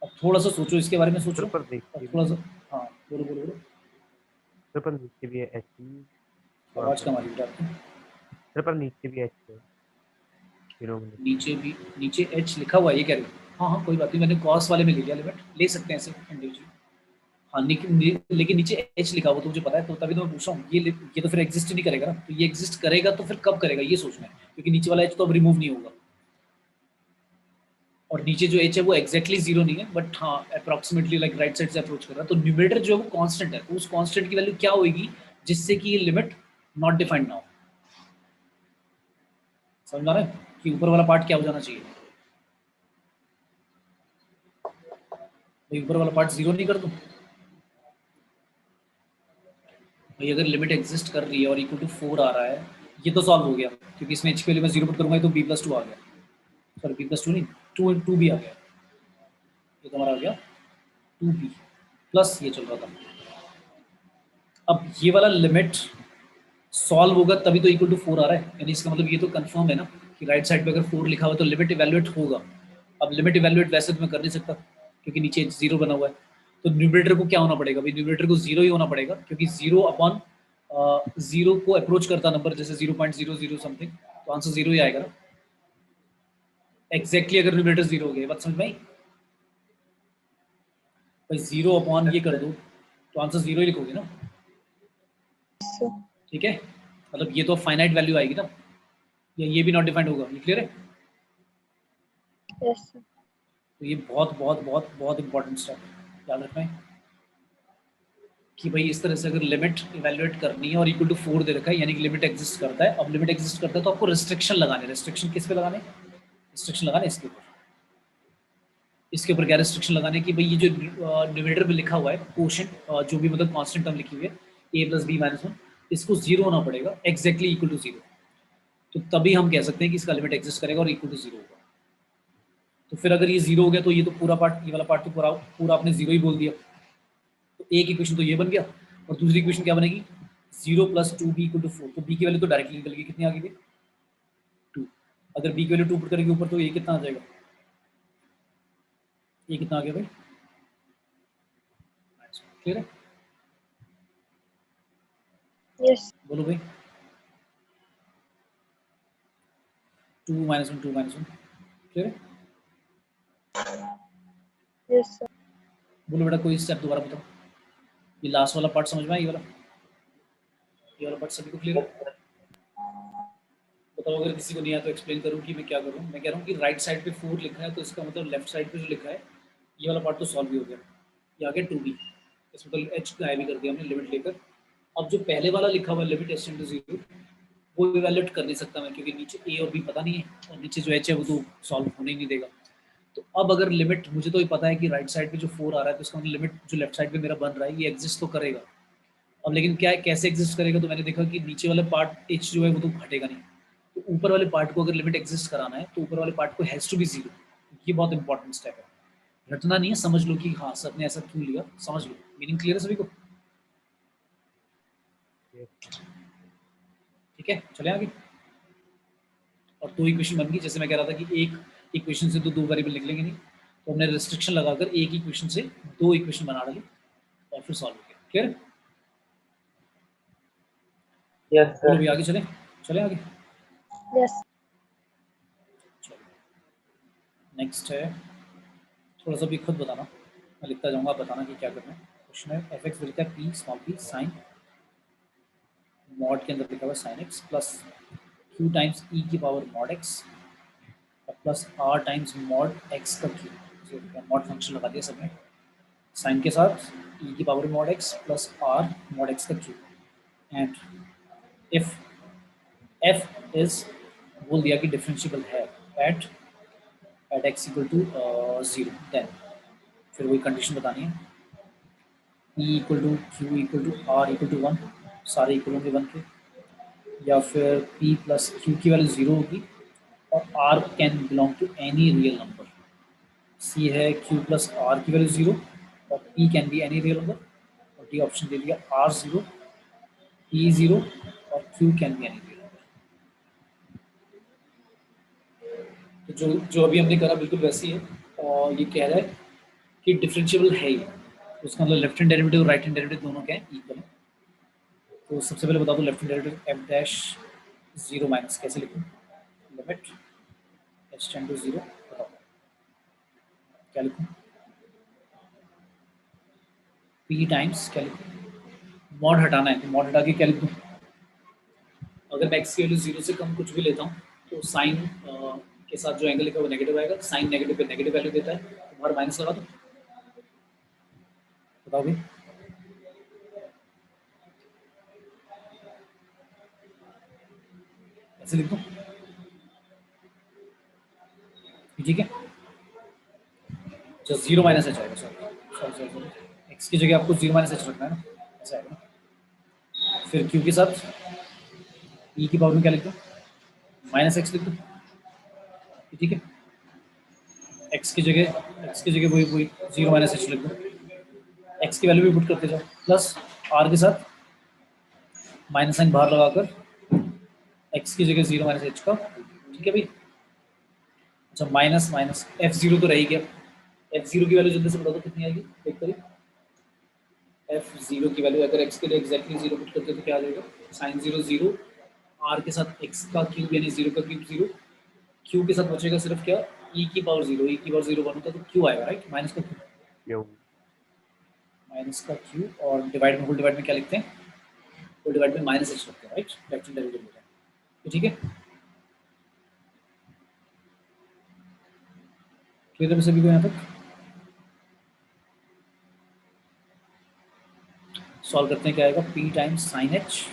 अब थोड़ा सा सोचो इसके बारे में, सोचो पर अब देखिए थोड़ा सा, हाँ बोलो बोलो बोलो, सर, पर नीचे भी है एच ही, आवाज कम आ रही है आपकी, सर पर नीचे भी एच है, डिनोमिनेटर। नीचे भी, नीचे h लिखा हुआ है ये कह रहे हो, हाँ हाँ कोई बात नहीं, मैंने कॉस वाले में ले लिया, लिमिट ले सकते हैं ऐसे इंडिविजुअल, हाँ लेकिन नीचे h लिखा हुआ तो मुझे पता है, तो तभी तो मैं पूछ रहा हूँ, ये तो फिर एग्जिस्ट नहीं करेगा ना, तो ये एग्जिस्ट करेगा तो फिर कब करेगा ये सोचना है, क्योंकि नीचे वाला h तो अब रिमूव नहीं होगा, और नीचे जो h है वो एग्जैक्टली जीरो नहीं है, बट हाँ अप्रॉक्सीमेटली लाइक राइट साइड से अप्रोच कर रहा है, तो न्यूमरेटर जो है वो कांस्टेंट है, तो उस कांस्टेंट की वैल्यू क्या होगी जिससे कि ये लिमिट नॉट डिफाइंड ना हो, समझ आ रहा है कि ऊपर वाला पार्ट क्या हो जाना चाहिए, भाई ऊपर वाला पार्ट जीरो नहीं कर दूं, भाई अगर लिमिट एग्जिस्ट कर रही है और इक्वल टू 4 आ रहा है, ये तो सॉल्व हो गया, क्योंकि इसमें h की वैल्यू मैं जीरो पुट करूंगा तो b प्लस 2 आ गया, सॉरी b प्लस 2 नहीं, 2 भी आ गया, ये तो हमारा आ गया 2b प्लस ये चल रहा था। अब ये वाला लिमिट सॉल्व होगा तभी तो इक्वल टू 4 आ रहा है, यानी इसका मतलब ये तो कंफर्म है ना कि राइट साइड पे अगर 4 लिखा हुआ तो लिमिट इवैल्यूएट होगा। अब लिमिट इवैल्यूएट वैसे तो मैं कर नहीं सकता क्योंकि नीचे जीरो बना हुआ है, तो न्यूमरेटर को क्या होना पड़ेगा, भाई न्यूमरेटर को जीरो ही होना पड़ेगा, क्योंकि जीरो अपॉन जीरो को अप्रोच करता नंबर जैसे 0.00 समथिंग, तो आंसर जीरो ही आएगा ना, एग्जैक्टली अगर न्यूमरेटर जीरो हो गया, बात समझ में आई, भाई जीरो अपॉन ये कर दो तो आंसर जीरो ही लिखोगे ना, ठीक है, मतलब ये तो फाइनाइट वैल्यू आएगी ना, या ये भी नॉट डिफाइंड होगा, ये क्लियर है। Yes sir. तो ये बहुत बहुत बहुत बहुत इंपॉर्टेंट स्टेप याद रखना है कि भाई इस तरह से अगर लिमिट इवैल्यूएट करनी है और इक्वल टू 4 दे रखा है, यानी कि लिमिट एग्जिस्ट करता है, अब लिमिट एग्जिस्ट करता है तो आपको रिस्ट्रिक्शन लगाने, रिस्ट्रिक्शन किस पे लगाने, रिस्ट्रिक्शन लगाने इसके ऊपर, इसके ऊपर क्या रिस्ट्रिक्शन लगाने की, भाई ये जो न्यूमरेटर में लिखा हुआ है कोशेंट जो भी मतलब कांस्टेंट टर्म लिखी हुई है a प्लस बी माइनस 1, इसको जीरो होना पड़ेगा एग्जैक्टली इक्वल टू जीरो, तो तभी हम कह सकते हैं कि इसका लिमिट एग्जिस्ट करेगा और इक्वल टू जीरो होगा। तो फिर अगर ये जीरो हो गया तो ये तो पूरा पार्ट, ये वाला पार्ट तो पूरा पूरा आपने जीरो ही बोल दिया, तो एक इक्वेशन तो ये बन गया, और दूसरी इक्वेशन क्या बनेगी, 0 प्लस 2b इक्वल टू 4, तो b की वैल्यू तो डायरेक्टली निकल गई, कितनी आ गई, 2, अगर b की वैल्यू 2 पुट करेंगे ऊपर तो ये कितना आ जाएगा, ये कितना आ गया भाई, क्लियर है, यस बोलो भाई, 2 माइनस 1 2 माइनस 1, क्लियर है, यस सर। बोलो बेटा कोई स्टेप दोबारा बताओ, ये लास्ट वाला पार्ट समझ में आया, ये वाला पार्ट सभी को क्लियर है, बताओ अगर किसी को नहीं आया तो एक्सप्लेन करूँ कि मैं क्या करूँ। मैं कह रहा हूँ कि राइट साइड पे 4 लिखा है तो इसका मतलब लेफ्ट साइड पे जो लिखा है ये वाला पार्ट तो सॉल्व ही हो गया, ये आ गया 2b, इसमें तो h गायब ही कर दिया हमने लिमिट लेकर। अब जो पहले वाला लिखा हुआ है लिमिट h टेंड टू 0 वो इवैल्यूएट कर नहीं सकता मैं, क्योंकि नीचे a और b पता नहीं है और नीचे जो h है वो तो सॉल्व होने ही नहीं देगा। तो अब अगर लिमिट, मुझे तो ये पता है कि राइट साइड पे जो 4 आ रहा है तो इसका मतलब लिमिट जो लेफ्ट साइड पे मेरा बन रहा है ये एग्जिस्ट तो करेगा। अब लेकिन क्या है, कैसे एग्जिस्ट करेगा, तो मैंने देखा कि नीचे वाला पार्ट h जो है वो तो घटेगा नहीं, तो ऊपर वाले पार्ट को अगर लिमिट एग्जिस्ट कराना है तो ऊपर वाले पार्ट को हैज टू बी जीरो। ये बहुत इंपॉर्टेंट स्टेप है, रटना नहीं है, समझ लो कि हाँ सर ने ऐसा क्यों लिया, समझ लो, मीनिंग क्लियर है सभी को, ठीक है चले आगे। और दो इक्वेशन बन गई, जैसे मैं कह रहा था कि एक इक्वेशन से तो दो वेरिएबल निकलेंगे नहीं, तो हमने रिस्ट्रिक्शन लगाकर एक इक्वेशन से दो इक्वेशन बना डाली और फिर सॉल्व हो गया, क्लियर। यस बोलो सर। भी आगे चले, चले आगे। यस नेक्स्ट है, थोड़ा सा भी खुद बताना, मैं लिखता जाऊंगा, आप बताना कि क्या करना है। क्वेश्चन है एफ एक्स लिखा है p small p sine mod के अंदर लिखा हुआ sine x plus q times e की power mod x plus r times mod x का क्यू। मॉड फंक्शन लगा दिया सब में साइन के साथ ई की power mod x plus r mod x का q. And if f is बोल दिया कि डिफरेंशिएबल है at x equal to 0, then फिर वही कंडीशन बतानी है ई equal to q equal to r equal to 1, सारे इक्वल होंगे 1 के, या फिर पी प्लस क्यू की वैल्यू 0 होगी और r can belong to any real number. C है क्यू प्लस आर की वैल्यू 0 और p can be any real number, और डी ऑप्शन दे दिया आर 0 पी 0 और q can be any real number. तो जो अभी हमने करा बिल्कुल वैसी है, और ये कह रहा है कि डिफरेंशिएबल है ये, उसका मतलब लेफ्ट हैंड डेरिवेटिव और राइट हैंड डेरिवेटिव दोनों क्या है, इक्वल है। तो सबसे पहले बता दो left hand derivative F dash 0 minus कैसे लिखूँ, लिमिट एच टेंड टू 0, बताओ क्या लिखूँ, पी टाइम्स क्या लिखूँ, मॉड हटाना है तो मॉड हटा के क्या लिख दूँ। अगर मैं एक्स की वैल्यू 0 से कम कुछ भी लेता हूँ तो साइन के साथ जो एंगल लिखा है वो नेगेटिव आएगा, साइन नेगेटिव पे नेगेटिव वैल्यू देता है, तो बाहर माइनस लगा दो, बताओ भाई। ऐसे लिख दूँ, ठीक है, जो 0 माइनस एच आएगा, सॉरी एक्स की जगह आपको 0 माइनस एच रखना है ना, ऐसा आएगा ना। फिर क्यू के साथ ई की पावर में क्या लिख दूँ, माइनस एक्स लिख दूँ, ठीक है, एक्स की जगह वही 0 माइनस एच लिख दूँ, एक्स की वैल्यू भी पुट करते जाओ, प्लस आर के साथ माइनस साइन बाहर लगाकर एक्स की जगह 0 माइनस एच का, ठीक है भाई। अच्छा माइनस माइनस एफ 0 तो रह ही गया, एफ 0 की वैल्यू जल्दी से बता दो कितनी आएगी, देख करिए। एफ 0 की वैल्यू अगर एक्स के लिए एग्जैक्टली 0 पुट करते तो क्या आ जाएगा, साइन 0 0, आर के साथ एक्स का क्यूब यानी 0 का क्यूब 0, क्यू के साथ बचेगा सिर्फ क्या, ई की पावर 0, ई की पावर 0 1 होता तो क्यू आएगा, राइट, माइनस का क्यू, माइनस का क्यू, और डिवाइड में होल डिवाइड में क्या लिखते हैं, होल डिवाइड में माइनस एच रखते हैं, राइट, लेफ्ट हैंड डेरिवेटिव होता है, ठीक है। क्लियर है सभी को यहाँ तक। सॉल्व करते हैं, क्या आएगा, P times sine h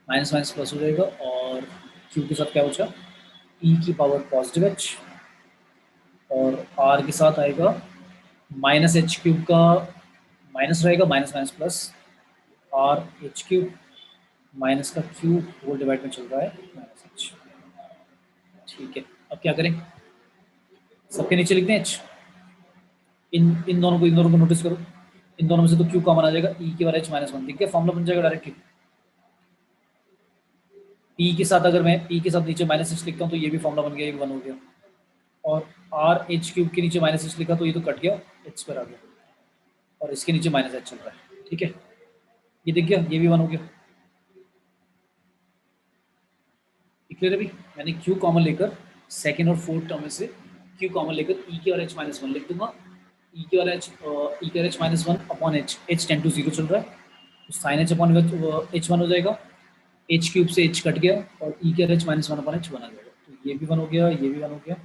minus minus plus हो जाएगा, और क्यू के साथ क्या बचा, ई की पावर पॉजिटिव एच, और आर के साथ आएगा माइनस एच क्यूब का माइनस रहेगा, minus minus plus R H cube minus का क्यूब होल डिवाइड में चल रहा है माइनस एच, ठीक है। अब क्या करें, सबके नीचे लिखते हैं एच, इन दोनों को नोटिस करो, इन दोनों में से तो क्यू कॉमन आ जाएगा, ई की पावर एच माइनस 1, ठीक है, फॉर्मूला बन जाएगा डायरेक्टली। पी के साथ अगर मैं पी के साथ नीचे माइनस एच लिखता हूँ तो ये भी फॉर्मूला बन गया, ये भी 1 हो गया, और आर एच क्यूब के नीचे माइनस एच लिखा तो ये तो कट गया, एच पर आ गया, और इसके नीचे माइनस एच चल रहा है, ठीक है, ये दिख गया, ये भी 1 हो गया। क्लियर है भी, मैंने क्यू कॉमन लेकर सेकंड और फोर्थ टर्म में से क्यू कॉमन लेकर ई के और एच माइनस 1 लिख दूंगा, ई के और h minus 1 upon h, h tend to 0 चल रहा है तो साइन एच अपॉन एच 1 हो जाएगा, एच क्यूब से एच कट गया और ई के और एच माइनस 1 अपॉन एच 1 आ जाएगा, तो ये भी 1 हो गया, ये भी 1 हो गया।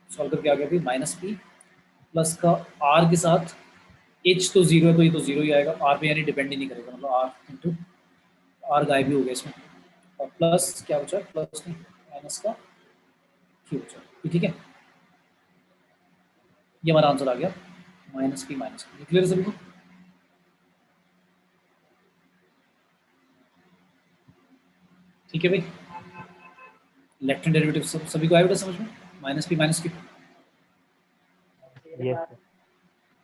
सॉल्व करके आ गया भी माइनस पी प्लस का आर के साथ एच तो 0 है तो ये तो 0 ही आएगा, आर पे यानी डिपेंड ही नहीं करेगा, मतलब आर इंटू आर गायब भी हो गया इसमें, और प्लस क्या बचा, प्लस नहीं माइनस का क्यू बचा, ठीक है, ये हमारा आंसर आ गया, minus p minus Q. Clear है सभी को। ठीक है भाई, लेफ्ट हैंड डेरिवेटिव सभी को आया बेटा समझ में, minus p minus Q. Yes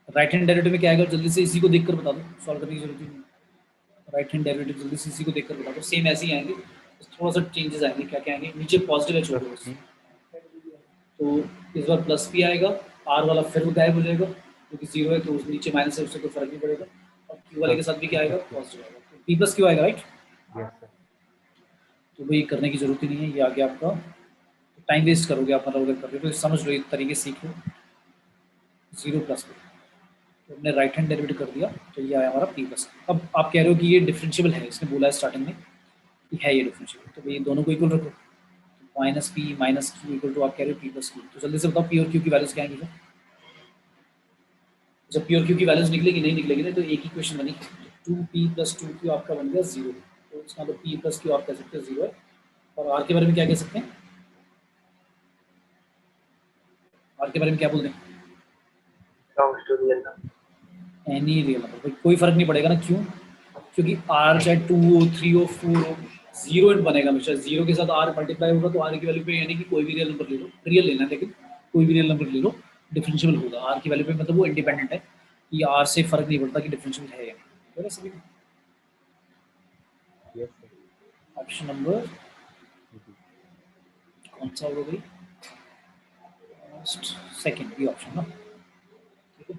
right hand derivative में क्या आएगा, जल्दी से इसी को देखकर बता दो, सॉल्व करने की जरूरत नहीं, राइट हैंड डेरिवेटिव जल्दी से इसी को देखकर बता दो, सेम ऐसे ही आएंगे, थोड़ा सा चेंजेस आएंगे, क्या क्या आएंगे, नीचे पॉजिटिव है छोड़ दो, तो इस बार प्लस पी आएगा, आर वाला फिर गायब हो जाएगा क्योंकि 0 है तो उस नीचे माइनस है, उससे कोई फर्क नहीं पड़ेगा, और क्यू वाले के साथ भी क्या आएगा, पॉजिटिव आएगा, तो पी प्लस क्यू आएगा, राइट। यस सर, तो भाई करने की जरूरत ही नहीं है, ये आ गया आपका टाइम वेस्ट करोगे आप, मतलब अगर कर रहे हो तो समझ लो, एक तरीके से सीख लो। 0 प्लस को तो हमने राइट हैंड डेरिवेटिव कर दिया, तो ये आया हमारा p प्लस। अब आप कह रहे हो कि ये डिफरेंशिएबल है, इसने बोला है स्टार्टिंग में कि है ये डिफरेंशिएबल, तो ये दोनों को इक्वल रखो। Minus p minus q equal to आप कह रहे हो p प्लस क्यू। तो जल्दी से बताओ पी और क्यू की वैल्यूज क्या आएंगी फिर? जब पी और क्यू की वैल्यूज निकलेगी, नहीं निकलेगी ना, तो एक ही क्वेश्चन बनी, 2p प्लस 2q आपका बन गया 0। तो इसका मतलब p प्लस क्यू आप कह सकते हैं 0 है। और r के बारे में क्या कह सकते हैं? r के बारे में क्या बोल दें? Belongs to real number. Any real number, कोई फर्क नहीं पड़ेगा ना, क्यों? क्योंकि r चाहे 2 हो 3 हो 4 हो, 0 इन बनेगा हमेशा। 0 के साथ r मल्टीप्लाई होगा, तो r की वैल्यू पे यानी कि कोई भी रियल नंबर ले लो, रियल लेना है लेकिन कोई भी रियल नंबर ले लो, डिफरेंशिएबल होगा r की वैल्यू पे। मतलब वो इंडिपेंडेंट है कि r से फर्क नहीं पड़ता कि डिफरेंशिएबल है या नहीं। तो सभी यस सर। ऑप्शन नंबर कौन सा होगा भाई? सेकंड बी ऑप्शन ना, ठीक है।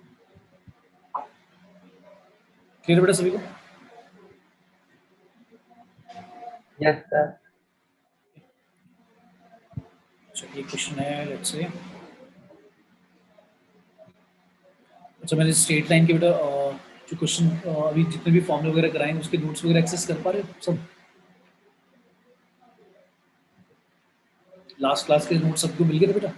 क्लियर बेटा सभी को? Yes sir. चलिए क्वेश्चन है, लेट्स से अच्छा, मैंने स्ट्रेट लाइन के बेटा जो क्वेश्चन अभी जितने भी फॉर्मूले वगैरह कराएंगे उसके नोट्स वगैरह एक्सेस कर पा रहे हो सब? लास्ट क्लास के नोट्स सबको मिल गए थे बेटा?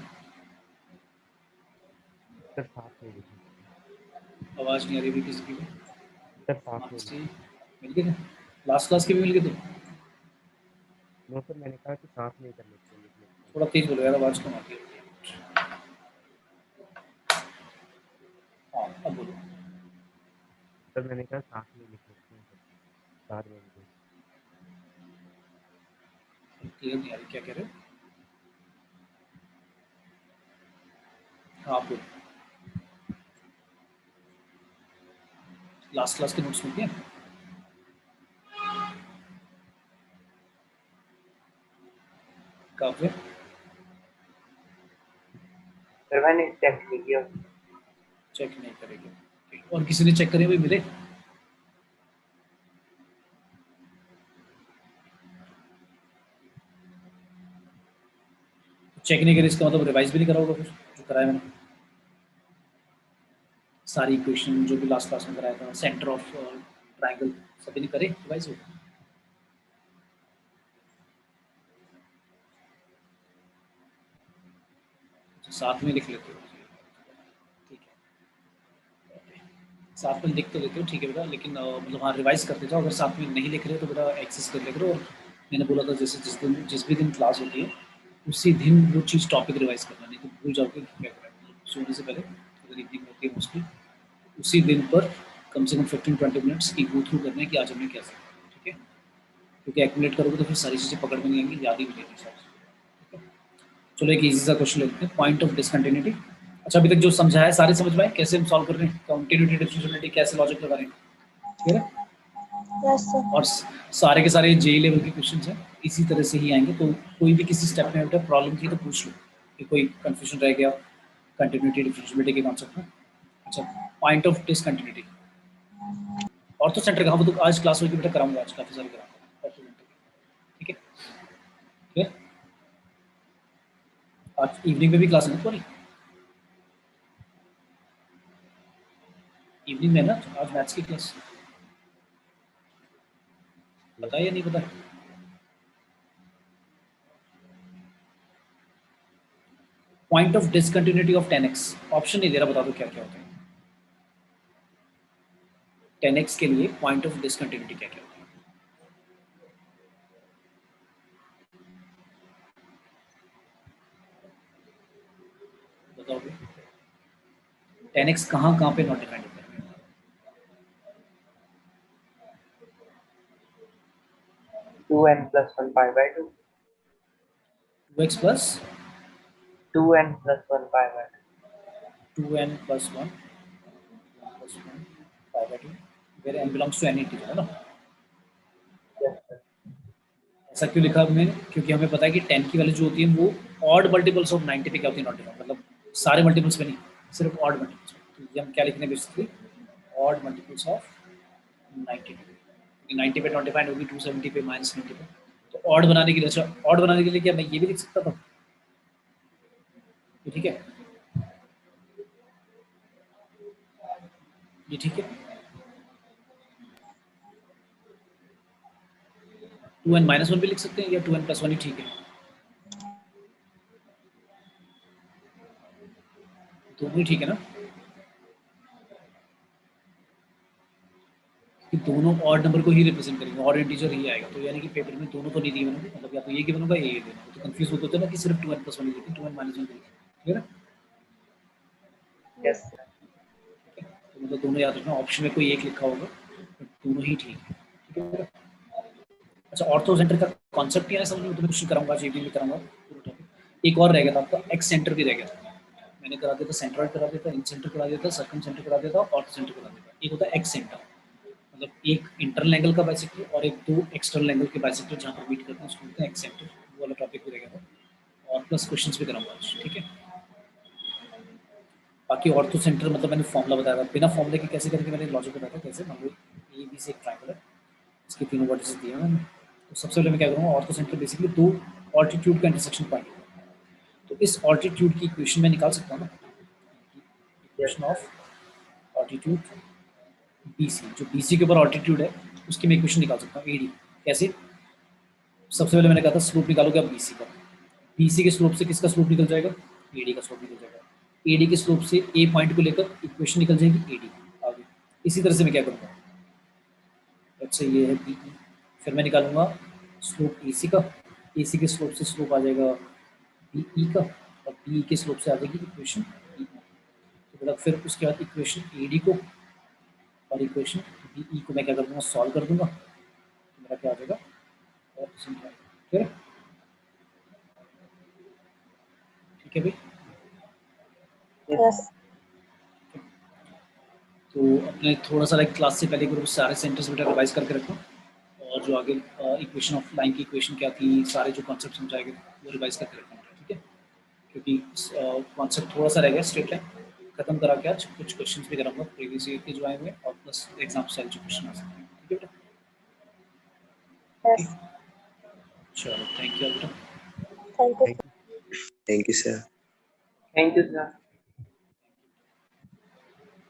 सर साथ में लिखे। आवाज नहीं आ रही अभी किसी की भी। सर साथ में मानसी मिल गए थे? लास्ट क्लास के भी मिल गए थे? नो सर, मैंने कहा कि साथ में ही कर लेते हैं, लिख लेते हैं। थोड़ा तेज बोलो यार, आवाज कम आती है। हाँ अब बोलो। सर मैंने कहा साथ में लिख लेते हैं सर, बाद में लिखेंगे। क्लियर नहीं आ रही, क्या कह रहे हो? हाँ आप बोलो। लास्ट क्लास के नोट्स मिल गए? कब? सर मैंने चेक नहीं किया। चेक नहीं करेंगे और किसी ने चेक करे हुए मिले? चेक नहीं करे इसका मतलब रिवाइज भी नहीं करा होगा फिर, जो कराया मैंने सारी इक्वेशन जो भी लास्ट क्लास में कराया था, सेंटर ऑफ ट्रायंगल, सभी ने करे रिवाइज हो? साथ में लिख लेते हो, ठीक है, साथ में लिख तो लेते हो, ठीक है बेटा, लेकिन मतलब हाँ रिवाइज करते जाओ। अगर साथ में नहीं लिख रहे तो बेटा एक्सेस कर ले करो। और मैंने बोला था जैसे जिस भी दिन क्लास होती है उसी दिन वो चीज़ टॉपिक रिवाइज करना, नहीं तो भूल जाओगे कि क्या करना। सोने से पहले अगर इवनिंग होती है मोस्टली, उसी दिन पर कम से कम 15-20 मिनट्स की गो थ्रू करना है कि आज हमने क्या सीखा, ठीक है? क्योंकि एक्यूमुलेट करोगे तो फिर सारी चीज़ें पकड़ में नहीं आएंगी, याद ही नहीं रहेगी सारी चीज़ें, ठीक है? चलो एक इजी सा क्वेश्चन लेते हैं, पॉइंट ऑफ डिसकंटिन्यूटी। अच्छा अभी तक जो समझाया सारे समझ में आए कैसे हम सॉल्व कर रहे हैं, कंटिन्यूटी डिफरेंशिएबिलिटी कैसे लॉजिक लगा रहे हैं, ठीक है? Yes, sir. और सारे के सारे जे लेवल के क्वेश्चन हैं, इसी तरह से ही आएंगे। तो कोई भी किसी स्टेप में बेटा प्रॉब्लम की तो पूछ लो कि कोई कंफ्यूजन रह गया कंटिन्यूटी डिफरेंशिएबिलिटी के कॉन्सेप्ट में। अच्छा पॉइंट ऑफ डिसकंटिन्यूटी और तो सेंटर का, वो तो आज क्लास होगी बेटा, कराऊंगा आज काफ़ी सारे कराऊंगा, ठीक है? क्लियर? आज इवनिंग में भी क्लास है ना तुम्हारी? इवनिंग में ना आज मैथ्स की क्लास, पता है या नहीं पता? Point of discontinuity of 10x, option नहीं दे रहा, बता दो क्या क्या होता है 10x के लिए पॉइंट ऑफ डिसकंटिन्यूटी क्या क्या होता है? बताओगे 10x कहाँ कहाँ पे नॉट डिफाइंड होता है? 2n plus 1 pi by 2। 2x plus 2n plus 1 pi by 2। 2n plus 1 plus 1 by बाय 2 where n belongs to any integer है ना? Yes sir. ऐसा क्यों लिखा हमने? क्योंकि हमें पता है कि 10 की वैल्यू जो होती है वो ऑड मल्टीपल्स ऑफ 90 पे क्या होती है, नॉट डिफाइंड, मतलब सारे मल्टीपल्स पे नहीं, सिर्फ ऑड मल्टीपल्स पे। तो ये हम क्या लिखने बेसिकली ऑड मल्टीपल्स ऑफ 90 पे, क्योंकि 90 पे नॉट डिफाइंड होगी, 270 पे -90 पे। तो ऑड बनाने के लिए, अच्छा ऑड बनाने के लिए क्या मैं ये भी लिख सकता था ये ठीक है, ये ठीक है। 2n माइनस 1 भी लिख सकते हैं या 2n प्लस 1 ही ठीक है, दोनों ही ठीक है ना, कि दोनों ऑड नंबर को ही रिप्रेजेंट करेंगे, ऑड इंटीजर ही आएगा, तो यानी कि पेपर में दोनों तो नहीं गिवन होंगे, मतलब या तो ये गिवन होगा ये गिवन होगा, तो कंफ्यूज होते होते ना कि सिर्फ 2n प्लस 1 लिखें, 2n माइनस 1 लिखें, ठीक है ना। Yes sir. तो मतलब दोनों याद रखना, ऑप्शन में कोई एक लिखा होगा but दोनों ही ठीक है, ठीक है। अच्छा, ऑर्थो सेंटर का कॉन्सेप्ट क्या है समझ में, तो मैं क्वेश्चन कराऊंगा, आज इवनिंग में कराऊंगा पूरा टॉपिक। एक और रह गया था आपका, एक्स सेंटर भी रह गया था, मैंने करा दिया था, सेंट्रॉइड करा दिया था, इन सेंटर करा दिया था, सर्कम सेंटर करा दिया था, ऑर्थो सेंटर करा दिया था। एक होता है एक्स सेंटर, मतलब एक इंटरनल एंगल का बाइसेक्टर और एक दो एक्सटर्नल एंगल के बाइसेक्टर जहाँ पर मीट करते हैं उसको बोलते हैं एक्स सेंटर, वो वाला टॉपिक भी रह गया था, और प्लस क्वेश्चंस भी कराऊंगा आज, ठीक है। बाकी ऑर्थो सेंटर मतलब मैंने फॉर्मूला बताया था, बिना फॉर्मूले के कैसे करके मैंने लॉजिक बताया था, कैसे मान लो ए बी से एक ट्रायंगल है, इसके तीनों वर्टिसेस दिए हैं मैंने, तो सबसे पहले मैं क्या करूँगा, ऑर्थो सेंटर बेसिकली दो ऑल्टीट्यूड का इंटरसेक्शन पॉइंट है, तो इस ऑल्टीट्यूड की इक्वेशन मैं निकाल सकता हूँ ना, इक्वेशन ऑफ ऑल्टीट्यूड BC, जो BC के ऊपर ऑल्टीट्यूड है उसकी मैं इक्वेशन निकाल सकता हूँ AD, कैसे, सबसे पहले मैंने कहा था स्लोप निकालोगे आप BC का, BC के स्लोप से किसका स्लोप निकल जाएगा, AD का स्लोप निकल जाएगा, AD के स्लोप से A पॉइंट को लेकर इक्वेशन निकल जाएगी AD आगे। इसी तरह से मैं क्या करूँगा, अच्छा ये है BE, फिर मैं निकालूंगा स्लोप AC का, AC के स्लोप से स्लोप आ जाएगा BE का, और BE के स्लोप से आ जाएगी इक्वेशन E, तो मतलब फिर उसके बाद इक्वेशन AD को और इक्वेशन BE को मैं क्या कर दूंगा, सॉल्व कर दूंगा, तो मेरा क्या आ जाएगा, और ठीक है, ठीक है भाई। Yes. तो अपने थोड़ा सा लाइक क्लास से पहले ग्रुप सारे सेंटेंस बेटा रिवाइज करके रखो, और जो आगे इक्वेशन ऑफ लाइन की इक्वेशन क्या थी, सारे जो कॉन्सेप्ट समझाए गए वो रिवाइज करके रखना, ठीक है, क्योंकि कॉन्सेप्ट थोड़ा सा रह गया, स्ट्रेट लाइन खत्म करा के आज कुछ क्वेश्चंस भी कराऊंगा प्रीवियस ईयर के जो आए हुए हैं, और प्लस एग्जाम स्टाइल जो क्वेश्चन आ सकते हैं, ठीक है बेटा। Yes. चलो थैंक यू बेटा। Thank you. Thank you, sir. Thank you sir.